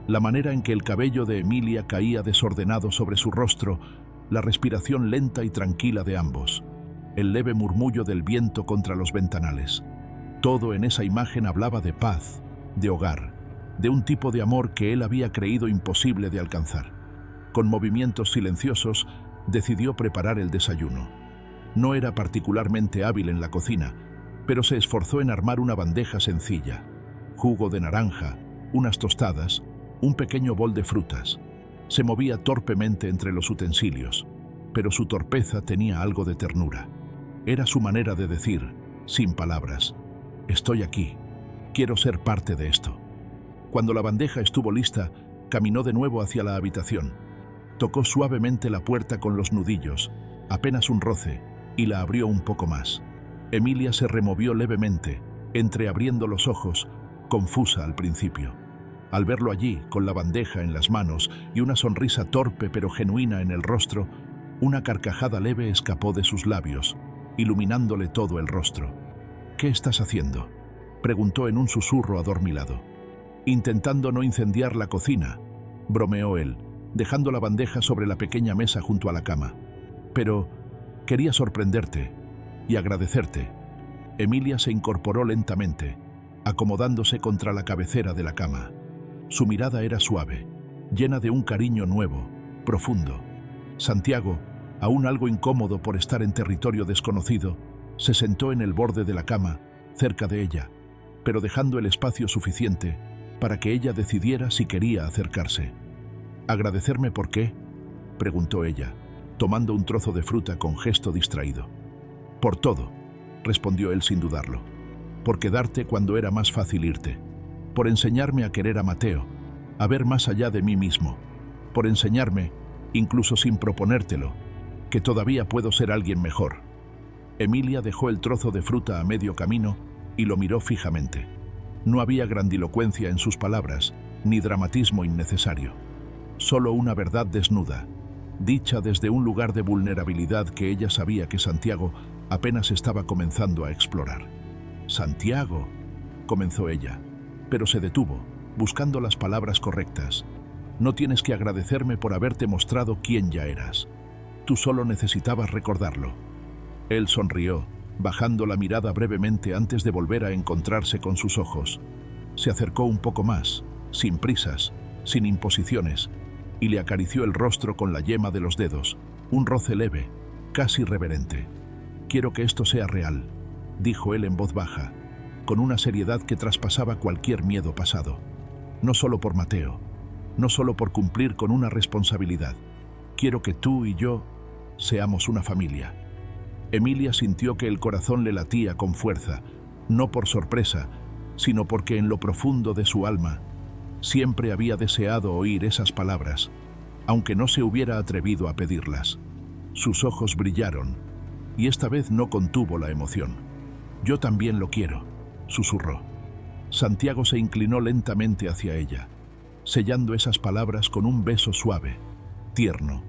La manera en que el cabello de Emilia caía desordenado sobre su rostro, la respiración lenta y tranquila de ambos, el leve murmullo del viento contra los ventanales. Todo en esa imagen hablaba de paz, de hogar, de un tipo de amor que él había creído imposible de alcanzar. Con movimientos silenciosos, decidió preparar el desayuno. No era particularmente hábil en la cocina, pero se esforzó en armar una bandeja sencilla. Jugo de naranja, unas tostadas, un pequeño bol de frutas. Se movía torpemente entre los utensilios, pero su torpeza tenía algo de ternura. Era su manera de decir, sin palabras, «Estoy aquí, quiero ser parte de esto». Cuando la bandeja estuvo lista, caminó de nuevo hacia la habitación. Tocó suavemente la puerta con los nudillos, apenas un roce, y la abrió un poco más. Emilia se removió levemente, entreabriendo los ojos, confusa al principio. Al verlo allí, con la bandeja en las manos y una sonrisa torpe pero genuina en el rostro, una carcajada leve escapó de sus labios, iluminándole todo el rostro. «¿Qué estás haciendo?», preguntó en un susurro adormilado. «Intentando no incendiar la cocina», bromeó él, dejando la bandeja sobre la pequeña mesa junto a la cama. «Pero quería sorprenderte y agradecerte». Emilia se incorporó lentamente, acomodándose contra la cabecera de la cama. Su mirada era suave, llena de un cariño nuevo, profundo. Santiago, aún algo incómodo por estar en territorio desconocido, se sentó en el borde de la cama, cerca de ella, pero dejando el espacio suficiente para que ella decidiera si quería acercarse. «¿Agradecerme por qué?», preguntó ella, tomando un trozo de fruta con gesto distraído. «Por todo», respondió él sin dudarlo. «Por quedarte cuando era más fácil irte. Por enseñarme a querer a Mateo, a ver más allá de mí mismo. Por enseñarme, incluso sin proponértelo, que todavía puedo ser alguien mejor». Emilia dejó el trozo de fruta a medio camino y lo miró fijamente. No había grandilocuencia en sus palabras, ni dramatismo innecesario. Solo una verdad desnuda, dicha desde un lugar de vulnerabilidad que ella sabía que Santiago apenas estaba comenzando a explorar. «Santiago», comenzó ella, pero se detuvo, buscando las palabras correctas. «No tienes que agradecerme por haberte mostrado quién ya eras. Tú solo necesitabas recordarlo». Él sonrió, bajando la mirada brevemente antes de volver a encontrarse con sus ojos. Se acercó un poco más, sin prisas, sin imposiciones, y le acarició el rostro con la yema de los dedos, un roce leve, casi reverente. «Quiero que esto sea real», dijo él en voz baja, con una seriedad que traspasaba cualquier miedo pasado. «No solo por Mateo, no solo por cumplir con una responsabilidad. Quiero que tú y yo seamos una familia». Emilia sintió que el corazón le latía con fuerza, no por sorpresa, sino porque en lo profundo de su alma siempre había deseado oír esas palabras, aunque no se hubiera atrevido a pedirlas. Sus ojos brillaron, y esta vez no contuvo la emoción. «Yo también lo quiero», susurró. Santiago se inclinó lentamente hacia ella, sellando esas palabras con un beso suave, tierno,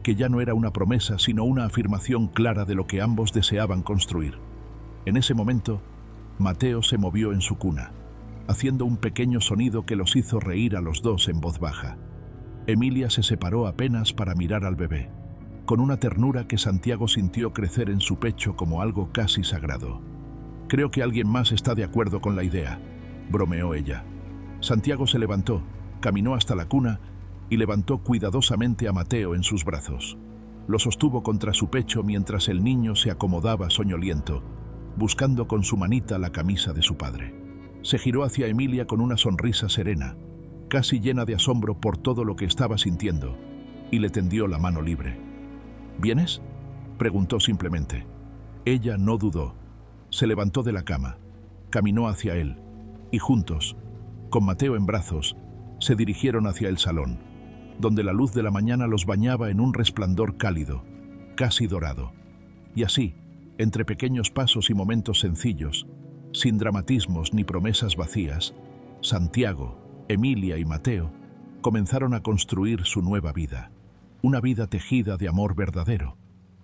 que ya no era una promesa sino una afirmación clara de lo que ambos deseaban construir. En ese momento, Mateo se movió en su cuna, haciendo un pequeño sonido que los hizo reír a los dos en voz baja. Emilia se separó apenas para mirar al bebé, con una ternura que Santiago sintió crecer en su pecho como algo casi sagrado. «Creo que alguien más está de acuerdo con la idea», bromeó ella. Santiago se levantó, caminó hasta la cuna y levantó cuidadosamente a Mateo en sus brazos. Lo sostuvo contra su pecho mientras el niño se acomodaba soñoliento, buscando con su manita la camisa de su padre. Se giró hacia Emilia con una sonrisa serena, casi llena de asombro por todo lo que estaba sintiendo, y le tendió la mano libre. «¿Vienes?», preguntó simplemente. Ella no dudó. Se levantó de la cama, caminó hacia él, y juntos, con Mateo en brazos, se dirigieron hacia el salón, donde la luz de la mañana los bañaba en un resplandor cálido, casi dorado. Y así, entre pequeños pasos y momentos sencillos, sin dramatismos ni promesas vacías, Santiago, Emilia y Mateo comenzaron a construir su nueva vida, una vida tejida de amor verdadero,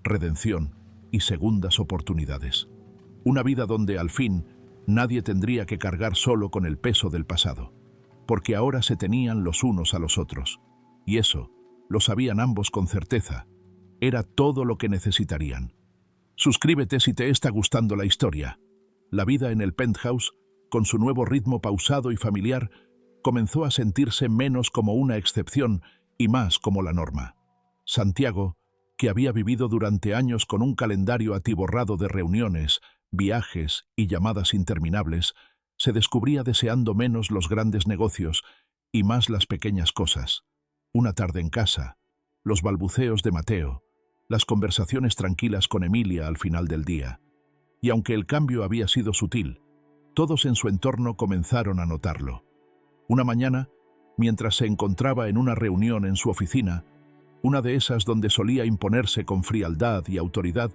redención y segundas oportunidades. Una vida donde, al fin, nadie tendría que cargar solo con el peso del pasado, porque ahora se tenían los unos a los otros, y eso, lo sabían ambos con certeza, era todo lo que necesitarían. Suscríbete si te está gustando la historia. La vida en el penthouse, con su nuevo ritmo pausado y familiar, comenzó a sentirse menos como una excepción y más como la norma. Santiago, que había vivido durante años con un calendario atiborrado de reuniones, viajes y llamadas interminables, se descubría deseando menos los grandes negocios y más las pequeñas cosas. Una tarde en casa, los balbuceos de Mateo, las conversaciones tranquilas con Emilia al final del día. Y aunque el cambio había sido sutil, todos en su entorno comenzaron a notarlo. Una mañana, mientras se encontraba en una reunión en su oficina, una de esas donde solía imponerse con frialdad y autoridad,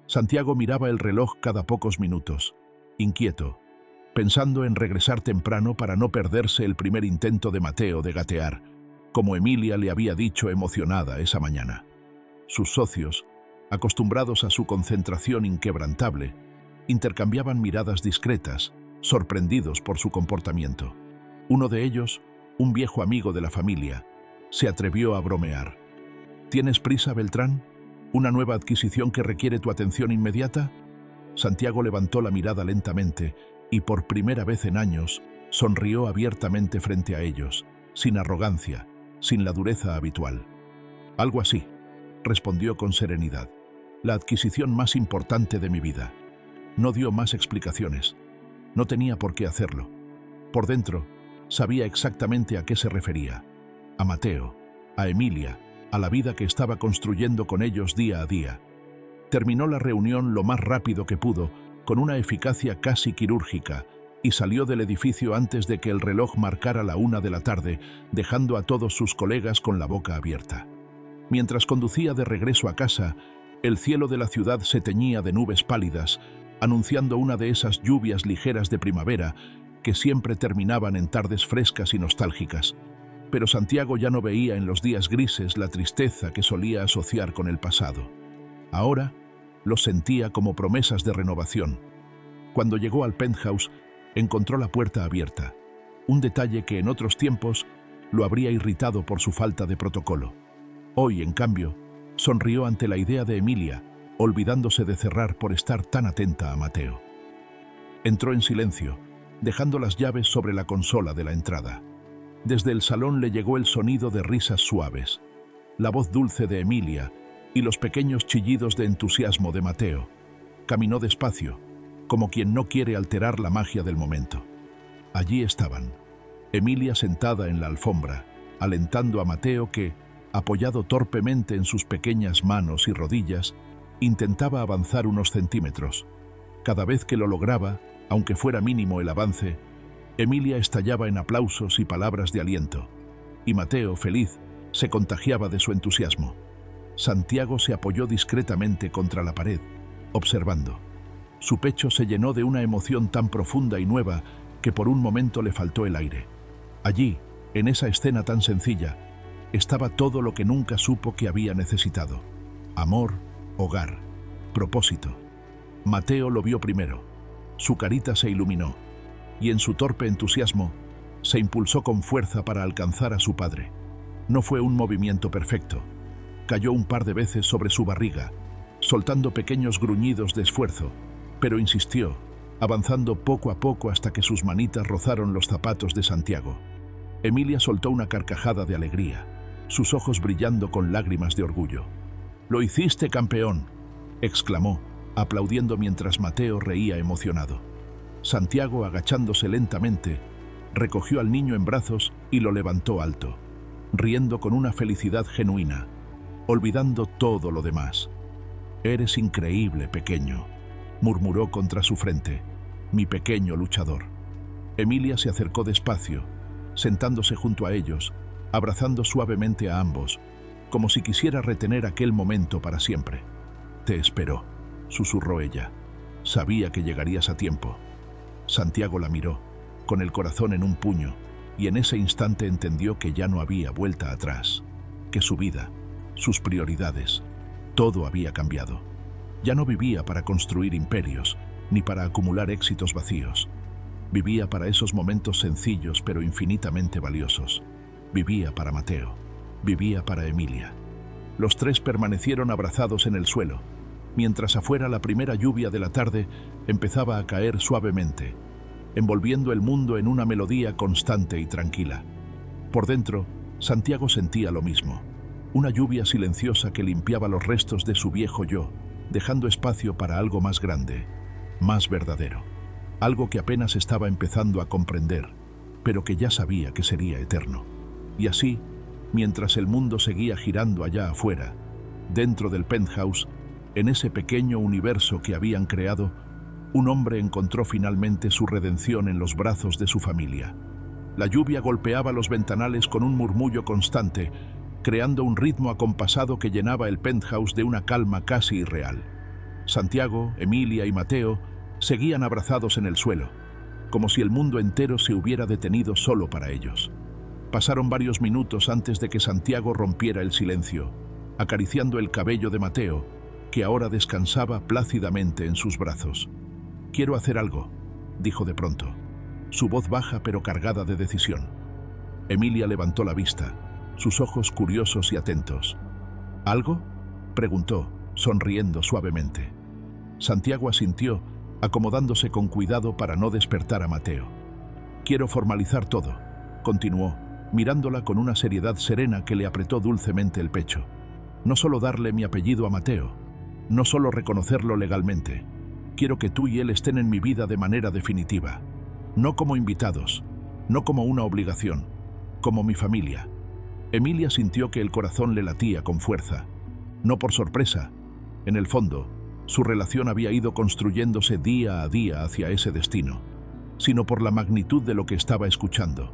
Santiago miraba el reloj cada pocos minutos, inquieto, pensando en regresar temprano para no perderse el primer intento de Mateo de gatear, como Emilia le había dicho emocionada esa mañana. Sus socios, acostumbrados a su concentración inquebrantable, intercambiaban miradas discretas, sorprendidos por su comportamiento. Uno de ellos, un viejo amigo de la familia, se atrevió a bromear. ¿Tienes prisa, Beltrán? ¿Una nueva adquisición que requiere tu atención inmediata? Santiago levantó la mirada lentamente y, por primera vez en años, sonrió abiertamente frente a ellos, sin arrogancia, sin la dureza habitual. Algo así, respondió con serenidad. La adquisición más importante de mi vida. No dio más explicaciones. No tenía por qué hacerlo. Por dentro, sabía exactamente a qué se refería. A Mateo, a Emilia, a la vida que estaba construyendo con ellos día a día. Terminó la reunión lo más rápido que pudo, con una eficacia casi quirúrgica, y salió del edificio antes de que el reloj marcara la 1 de la tarde, dejando a todos sus colegas con la boca abierta. Mientras conducía de regreso a casa, el cielo de la ciudad se teñía de nubes pálidas, anunciando una de esas lluvias ligeras de primavera que siempre terminaban en tardes frescas y nostálgicas. Pero Santiago ya no veía en los días grises la tristeza que solía asociar con el pasado. Ahora los sentía como promesas de renovación. Cuando llegó al penthouse, encontró la puerta abierta, un detalle que en otros tiempos lo habría irritado por su falta de protocolo. Hoy, en cambio, sonrió ante la idea de Emilia, olvidándose de cerrar por estar tan atenta a Mateo. Entró en silencio, dejando las llaves sobre la consola de la entrada. Desde el salón le llegó el sonido de risas suaves, la voz dulce de Emilia y los pequeños chillidos de entusiasmo de Mateo. Caminó despacio, como quien no quiere alterar la magia del momento. Allí estaban, Emilia sentada en la alfombra, alentando a Mateo que, apoyado torpemente en sus pequeñas manos y rodillas, intentaba avanzar unos centímetros. Cada vez que lo lograba, aunque fuera mínimo el avance, Emilia estallaba en aplausos y palabras de aliento, y Mateo, feliz, se contagiaba de su entusiasmo. Santiago se apoyó discretamente contra la pared, observando. Su pecho se llenó de una emoción tan profunda y nueva que por un momento le faltó el aire. Allí, en esa escena tan sencilla, estaba todo lo que nunca supo que había necesitado. Amor, hogar, propósito. Mateo lo vio primero. Su carita se iluminó, y en su torpe entusiasmo, se impulsó con fuerza para alcanzar a su padre. No fue un movimiento perfecto. Cayó un par de veces sobre su barriga, soltando pequeños gruñidos de esfuerzo, pero insistió, avanzando poco a poco hasta que sus manitas rozaron los zapatos de Santiago. Emilia soltó una carcajada de alegría, sus ojos brillando con lágrimas de orgullo. «¡Lo hiciste, campeón!», exclamó, aplaudiendo mientras Mateo reía emocionado. Santiago, agachándose lentamente, recogió al niño en brazos y lo levantó alto, riendo con una felicidad genuina, olvidando todo lo demás. «Eres increíble, pequeño», murmuró contra su frente, «mi pequeño luchador». Emilia se acercó despacio, sentándose junto a ellos, abrazando suavemente a ambos, como si quisiera retener aquel momento para siempre. «Te espero», susurró ella. «Sabía que llegarías a tiempo». Santiago la miró, con el corazón en un puño, y en ese instante entendió que ya no había vuelta atrás, que su vida, sus prioridades, todo había cambiado. Ya no vivía para construir imperios, ni para acumular éxitos vacíos. Vivía para esos momentos sencillos pero infinitamente valiosos. Vivía para Mateo. Vivía para Emilia. Los tres permanecieron abrazados en el suelo, mientras afuera la primera lluvia de la tarde empezaba a caer suavemente, envolviendo el mundo en una melodía constante y tranquila. Por dentro, Santiago sentía lo mismo. Una lluvia silenciosa que limpiaba los restos de su viejo yo, dejando espacio para algo más grande, más verdadero. Algo que apenas estaba empezando a comprender, pero que ya sabía que sería eterno. Y así, mientras el mundo seguía girando allá afuera, dentro del penthouse, en ese pequeño universo que habían creado, un hombre encontró finalmente su redención en los brazos de su familia. La lluvia golpeaba los ventanales con un murmullo constante, creando un ritmo acompasado que llenaba el penthouse de una calma casi irreal. Santiago, Emilia y Mateo seguían abrazados en el suelo, como si el mundo entero se hubiera detenido solo para ellos. Pasaron varios minutos antes de que Santiago rompiera el silencio, acariciando el cabello de Mateo, que ahora descansaba plácidamente en sus brazos. «Quiero hacer algo», dijo de pronto, su voz baja pero cargada de decisión. Emilia levantó la vista, sus ojos curiosos y atentos. «¿Algo?», preguntó, sonriendo suavemente. Santiago asintió, acomodándose con cuidado para no despertar a Mateo. «Quiero formalizar todo», continuó, mirándola con una seriedad serena que le apretó dulcemente el pecho. «No solo darle mi apellido a Mateo, no solo reconocerlo legalmente. Quiero que tú y él estén en mi vida de manera definitiva. No como invitados, no como una obligación, como mi familia». Emilia sintió que el corazón le latía con fuerza. No por sorpresa. En el fondo, su relación había ido construyéndose día a día hacia ese destino, sino por la magnitud de lo que estaba escuchando.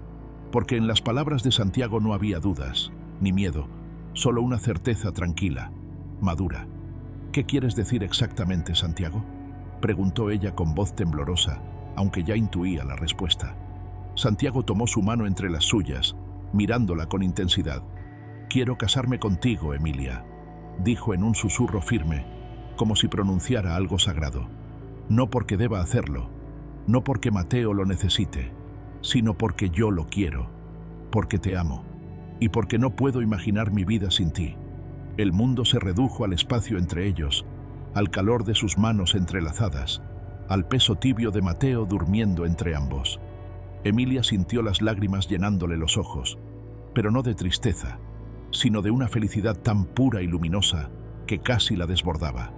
Porque en las palabras de Santiago no había dudas, ni miedo, solo una certeza tranquila, madura. «¿Qué quieres decir exactamente, Santiago?», preguntó ella con voz temblorosa, aunque ya intuía la respuesta. Santiago tomó su mano entre las suyas, mirándola con intensidad. «Quiero casarme contigo, Emilia», dijo en un susurro firme, como si pronunciara algo sagrado. «No porque deba hacerlo, no porque Mateo lo necesite, sino porque yo lo quiero, porque te amo, y porque no puedo imaginar mi vida sin ti». El mundo se redujo al espacio entre ellos, al calor de sus manos entrelazadas, al peso tibio de Mateo durmiendo entre ambos. Emilia sintió las lágrimas llenándole los ojos, pero no de tristeza, sino de una felicidad tan pura y luminosa que casi la desbordaba.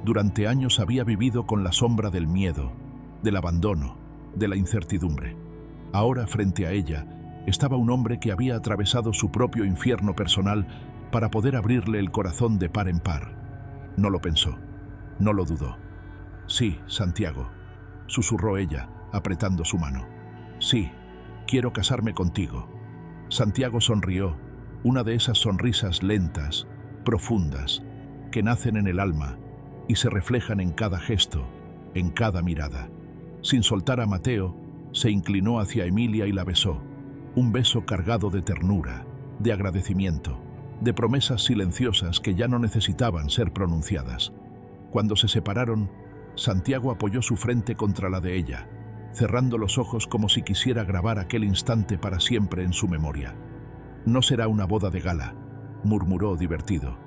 Durante años había vivido con la sombra del miedo, del abandono, de la incertidumbre. Ahora, frente a ella, estaba un hombre que había atravesado su propio infierno personal para poder abrirle el corazón de par en par. No lo pensó, no lo dudó. «Sí, Santiago», susurró ella, apretando su mano. «Sí, quiero casarme contigo». Santiago sonrió, una de esas sonrisas lentas, profundas, que nacen en el alma y se reflejan en cada gesto, en cada mirada. Sin soltar a Mateo, se inclinó hacia Emilia y la besó, un beso cargado de ternura, de agradecimiento, de promesas silenciosas que ya no necesitaban ser pronunciadas. Cuando se separaron, Santiago apoyó su frente contra la de ella, cerrando los ojos como si quisiera grabar aquel instante para siempre en su memoria. «No será una boda de gala», murmuró divertido.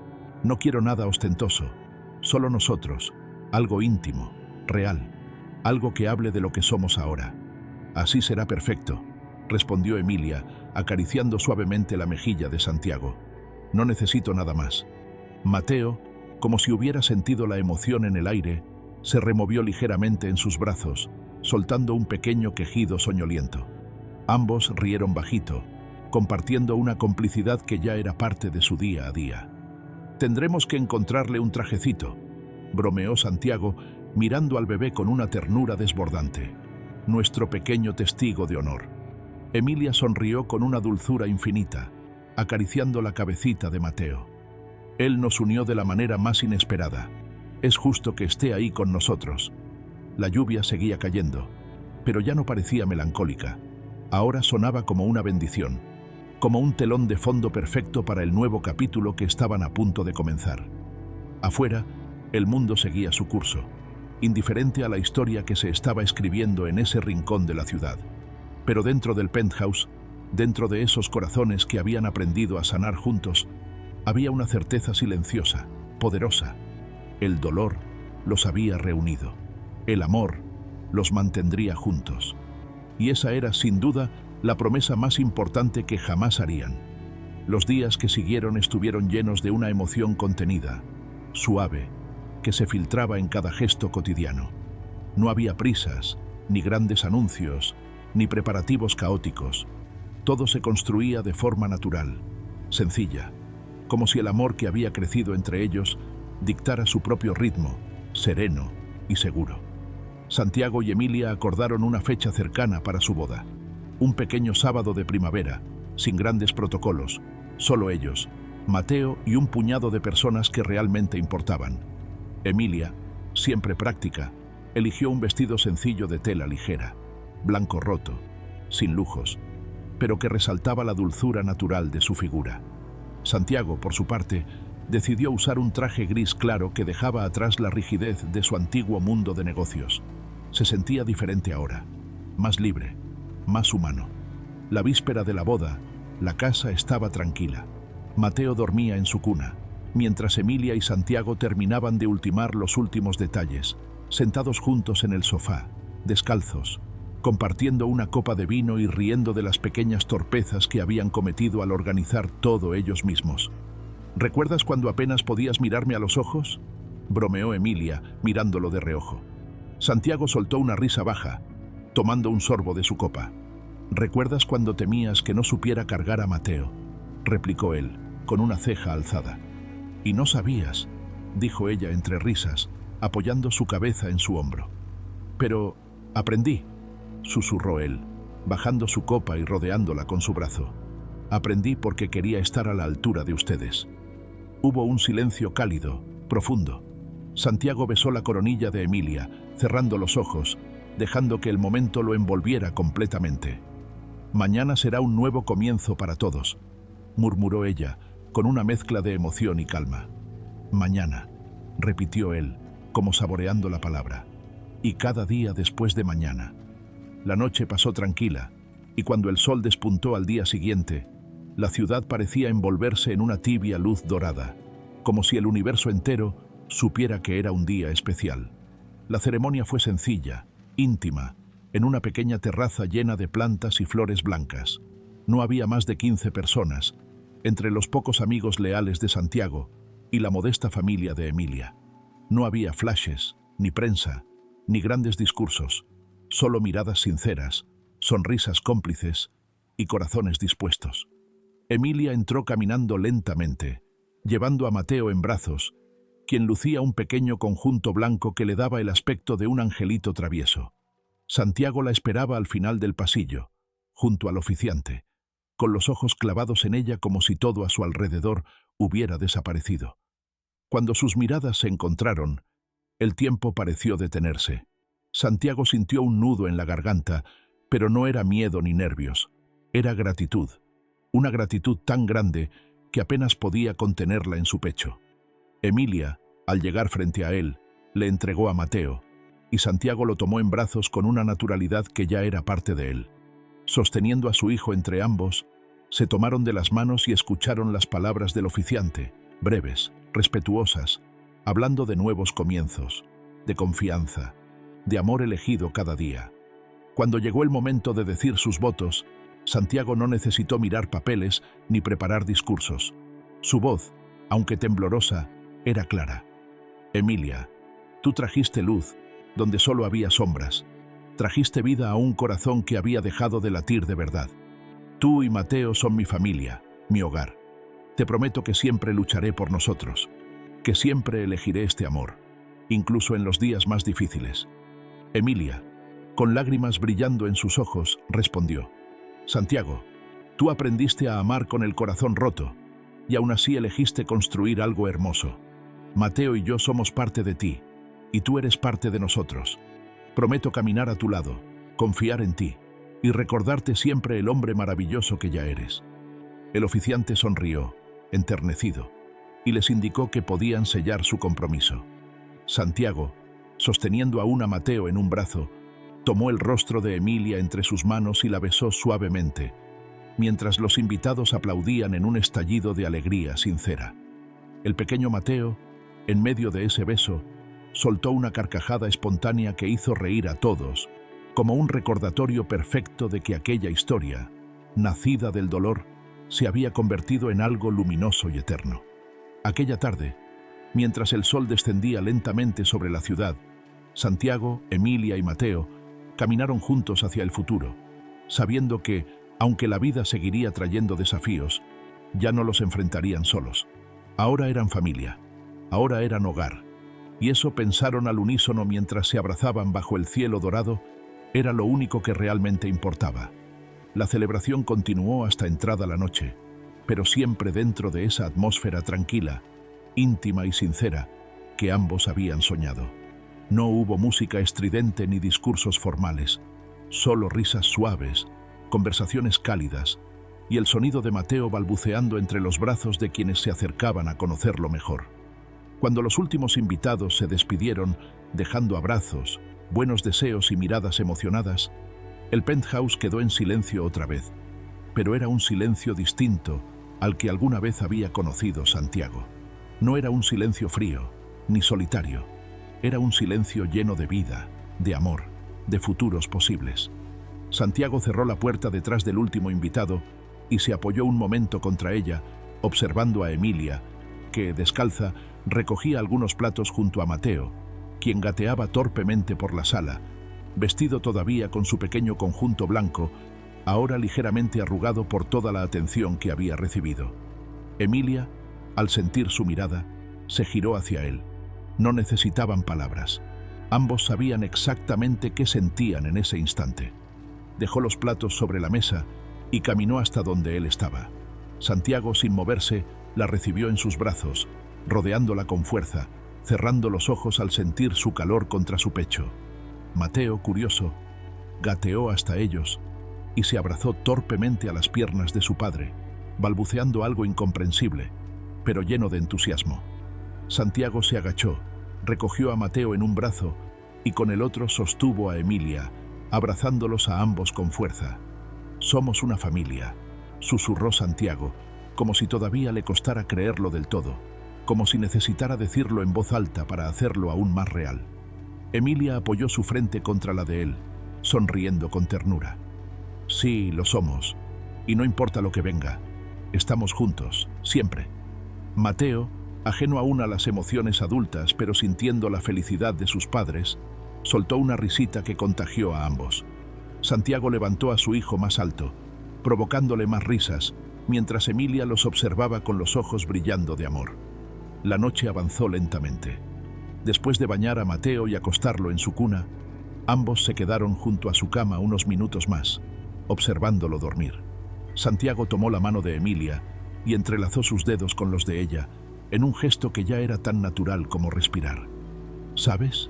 «No quiero nada ostentoso, solo nosotros, algo íntimo, real, algo que hable de lo que somos ahora». «Así será perfecto», respondió Emilia, acariciando suavemente la mejilla de Santiago. «No necesito nada más». Mateo, como si hubiera sentido la emoción en el aire, se removió ligeramente en sus brazos, soltando un pequeño quejido soñoliento. Ambos rieron bajito, compartiendo una complicidad que ya era parte de su día a día. «Tendremos que encontrarle un trajecito», bromeó Santiago, mirando al bebé con una ternura desbordante. «Nuestro pequeño testigo de honor». Emilia sonrió con una dulzura infinita, acariciando la cabecita de Mateo. «Él nos unió de la manera más inesperada. Es justo que esté ahí con nosotros». La lluvia seguía cayendo, pero ya no parecía melancólica. Ahora sonaba como una bendición, como un telón de fondo perfecto para el nuevo capítulo que estaban a punto de comenzar. Afuera, el mundo seguía su curso, indiferente a la historia que se estaba escribiendo en ese rincón de la ciudad. Pero dentro del penthouse, dentro de esos corazones que habían aprendido a sanar juntos, había una certeza silenciosa, poderosa. El dolor los había reunido. El amor los mantendría juntos. Y esa era, sin duda, la promesa más importante que jamás harían. Los días que siguieron estuvieron llenos de una emoción contenida, suave, que se filtraba en cada gesto cotidiano. No había prisas, ni grandes anuncios, ni preparativos caóticos. Todo se construía de forma natural, sencilla, como si el amor que había crecido entre ellos dictara su propio ritmo, sereno y seguro. Santiago y Emilia acordaron una fecha cercana para su boda. Un pequeño sábado de primavera, sin grandes protocolos, solo ellos, Mateo y un puñado de personas que realmente importaban. Emilia, siempre práctica, eligió un vestido sencillo de tela ligera, blanco roto, sin lujos, pero que resaltaba la dulzura natural de su figura. Santiago, por su parte, decidió usar un traje gris claro que dejaba atrás la rigidez de su antiguo mundo de negocios. Se sentía diferente ahora, más libre, más humano. La víspera de la boda, la casa estaba tranquila. Mateo dormía en su cuna, mientras Emilia y Santiago terminaban de ultimar los últimos detalles, sentados juntos en el sofá, descalzos, compartiendo una copa de vino y riendo de las pequeñas torpezas que habían cometido al organizar todo ellos mismos. ¿Recuerdas cuando apenas podías mirarme a los ojos?, bromeó Emilia, mirándolo de reojo. Santiago soltó una risa baja, tomando un sorbo de su copa. ¿Recuerdas cuando temías que no supiera cargar a Mateo?, replicó él, con una ceja alzada. Y no sabías, dijo ella entre risas, apoyando su cabeza en su hombro. Pero aprendí, susurró él, bajando su copa y rodeándola con su brazo. Aprendí porque quería estar a la altura de ustedes. Hubo un silencio cálido, profundo. Santiago besó la coronilla de Emilia, cerrando los ojos, dejando que el momento lo envolviera completamente. Mañana será un nuevo comienzo para todos, murmuró ella, con una mezcla de emoción y calma. Mañana, repitió él, como saboreando la palabra. Y cada día después de mañana. La noche pasó tranquila, y cuando el sol despuntó al día siguiente, la ciudad parecía envolverse en una tibia luz dorada, como si el universo entero supiera que era un día especial. La ceremonia fue sencilla, íntima, en una pequeña terraza llena de plantas y flores blancas. No había más de 15 personas, entre los pocos amigos leales de Santiago y la modesta familia de Emilia. No había flashes, ni prensa, ni grandes discursos, solo miradas sinceras, sonrisas cómplices y corazones dispuestos. Emilia entró caminando lentamente, llevando a Mateo en brazos, quien lucía un pequeño conjunto blanco que le daba el aspecto de un angelito travieso. Santiago la esperaba al final del pasillo, junto al oficiante, con los ojos clavados en ella como si todo a su alrededor hubiera desaparecido. Cuando sus miradas se encontraron, el tiempo pareció detenerse. Santiago sintió un nudo en la garganta, pero no era miedo ni nervios, era gratitud, una gratitud tan grande que apenas podía contenerla en su pecho. Emilia, al llegar frente a él, le entregó a Mateo, y Santiago lo tomó en brazos con una naturalidad que ya era parte de él. Sosteniendo a su hijo entre ambos, se tomaron de las manos y escucharon las palabras del oficiante, breves, respetuosas, hablando de nuevos comienzos, de confianza, de amor elegido cada día. Cuando llegó el momento de decir sus votos, Santiago no necesitó mirar papeles ni preparar discursos. Su voz, aunque temblorosa, era clara. Emilia, tú trajiste luz donde solo había sombras. Trajiste vida a un corazón que había dejado de latir de verdad. Tú y Mateo son mi familia, mi hogar. Te prometo que siempre lucharé por nosotros, que siempre elegiré este amor, incluso en los días más difíciles. Emilia, con lágrimas brillando en sus ojos, respondió: Santiago, tú aprendiste a amar con el corazón roto, y aún así elegiste construir algo hermoso. Mateo y yo somos parte de ti, y tú eres parte de nosotros. Prometo caminar a tu lado, confiar en ti, y recordarte siempre el hombre maravilloso que ya eres. El oficiante sonrió, enternecido, y les indicó que podían sellar su compromiso. Santiago, sosteniendo aún a Mateo en un brazo, tomó el rostro de Emilia entre sus manos y la besó suavemente, mientras los invitados aplaudían en un estallido de alegría sincera. El pequeño Mateo, en medio de ese beso, soltó una carcajada espontánea que hizo reír a todos, como un recordatorio perfecto de que aquella historia, nacida del dolor, se había convertido en algo luminoso y eterno. Aquella tarde, mientras el sol descendía lentamente sobre la ciudad, Santiago, Emilia y Mateo caminaron juntos hacia el futuro, sabiendo que, aunque la vida seguiría trayendo desafíos, ya no los enfrentarían solos. Ahora eran familia, ahora eran hogar, y eso pensaron al unísono mientras se abrazaban bajo el cielo dorado, era lo único que realmente importaba. La celebración continuó hasta entrada la noche, pero siempre dentro de esa atmósfera tranquila, íntima y sincera que ambos habían soñado. No hubo música estridente ni discursos formales, solo risas suaves, conversaciones cálidas y el sonido de Mateo balbuceando entre los brazos de quienes se acercaban a conocerlo mejor. Cuando los últimos invitados se despidieron, dejando abrazos, buenos deseos y miradas emocionadas, el penthouse quedó en silencio otra vez, pero era un silencio distinto al que alguna vez había conocido Santiago. No era un silencio frío, ni solitario, era un silencio lleno de vida, de amor, de futuros posibles. Santiago cerró la puerta detrás del último invitado y se apoyó un momento contra ella, observando a Emilia, que, descalza, recogía algunos platos junto a Mateo, quien gateaba torpemente por la sala, vestido todavía con su pequeño conjunto blanco, ahora ligeramente arrugado por toda la atención que había recibido. Emilia, al sentir su mirada, se giró hacia él. No necesitaban palabras. Ambos sabían exactamente qué sentían en ese instante. Dejó los platos sobre la mesa y caminó hasta donde él estaba. Santiago, sin moverse, la recibió en sus brazos, rodeándola con fuerza, cerrando los ojos al sentir su calor contra su pecho. Mateo, curioso, gateó hasta ellos y se abrazó torpemente a las piernas de su padre, balbuceando algo incomprensible, pero lleno de entusiasmo. Santiago se agachó, recogió a Mateo en un brazo y con el otro sostuvo a Emilia, abrazándolos a ambos con fuerza. «Somos una familia», susurró Santiago, como si todavía le costara creerlo del todo, como si necesitara decirlo en voz alta para hacerlo aún más real. Emilia apoyó su frente contra la de él, sonriendo con ternura. «Sí, lo somos, y no importa lo que venga, estamos juntos, siempre». Mateo, ajeno aún a las emociones adultas pero sintiendo la felicidad de sus padres, soltó una risita que contagió a ambos. Santiago levantó a su hijo más alto, provocándole más risas, mientras Emilia los observaba con los ojos brillando de amor. La noche avanzó lentamente. Después de bañar a Mateo y acostarlo en su cuna, ambos se quedaron junto a su cama unos minutos más, observándolo dormir. Santiago tomó la mano de Emilia y entrelazó sus dedos con los de ella, en un gesto que ya era tan natural como respirar. «¿Sabes?»,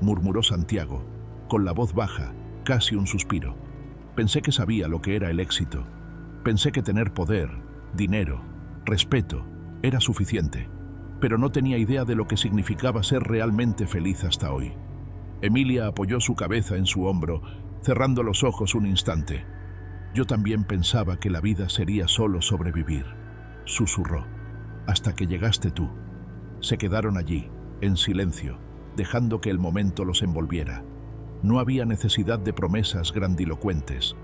murmuró Santiago, con la voz baja, casi un suspiro. «Pensé que sabía lo que era el éxito. Pensé que tener poder, dinero, respeto, era suficiente, pero no tenía idea de lo que significaba ser realmente feliz hasta hoy». Emilia apoyó su cabeza en su hombro, cerrando los ojos un instante. «Yo también pensaba que la vida sería solo sobrevivir», susurró, «hasta que llegaste tú». Se quedaron allí, en silencio, dejando que el momento los envolviera. No había necesidad de promesas grandilocuentes.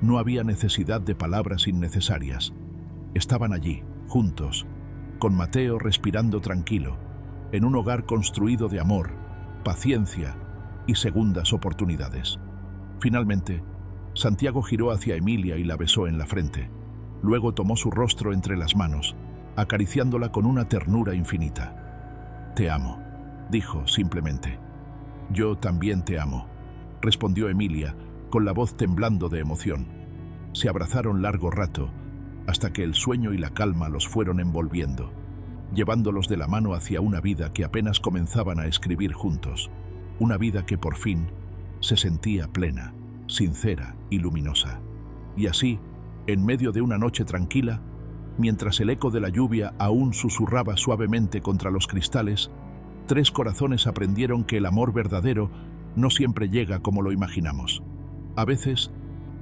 No había necesidad de palabras innecesarias. Estaban allí, juntos, con Mateo respirando tranquilo, en un hogar construido de amor, paciencia y segundas oportunidades. Finalmente, Santiago giró hacia Emilia y la besó en la frente. Luego tomó su rostro entre las manos, acariciándola con una ternura infinita. «Te amo», dijo simplemente. «Yo también te amo», respondió Emilia, con la voz temblando de emoción. Se abrazaron largo rato, hasta que el sueño y la calma los fueron envolviendo, llevándolos de la mano hacia una vida que apenas comenzaban a escribir juntos, una vida que por fin se sentía plena, sincera y luminosa. Y así, en medio de una noche tranquila, mientras el eco de la lluvia aún susurraba suavemente contra los cristales, tres corazones aprendieron que el amor verdadero no siempre llega como lo imaginamos. A veces,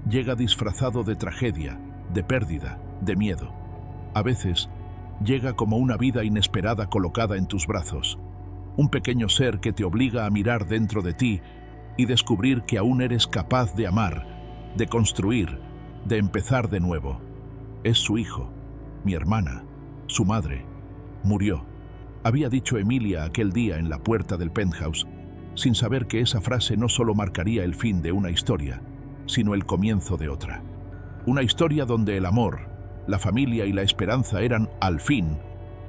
llega disfrazado de tragedia, de pérdida, de miedo. A veces, llega como una vida inesperada colocada en tus brazos, un pequeño ser que te obliga a mirar dentro de ti y descubrir que aún eres capaz de amar, de construir, de empezar de nuevo. Es su hijo, mi hermana, su madre. Murió, había dicho Emilia aquel día en la puerta del penthouse, sin saber que esa frase no solo marcaría el fin de una historia, sino el comienzo de otra. Una historia donde el amor, la familia y la esperanza eran, al fin,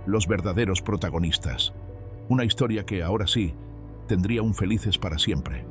los verdaderos protagonistas. Una historia que, ahora sí, tendría un felices para siempre.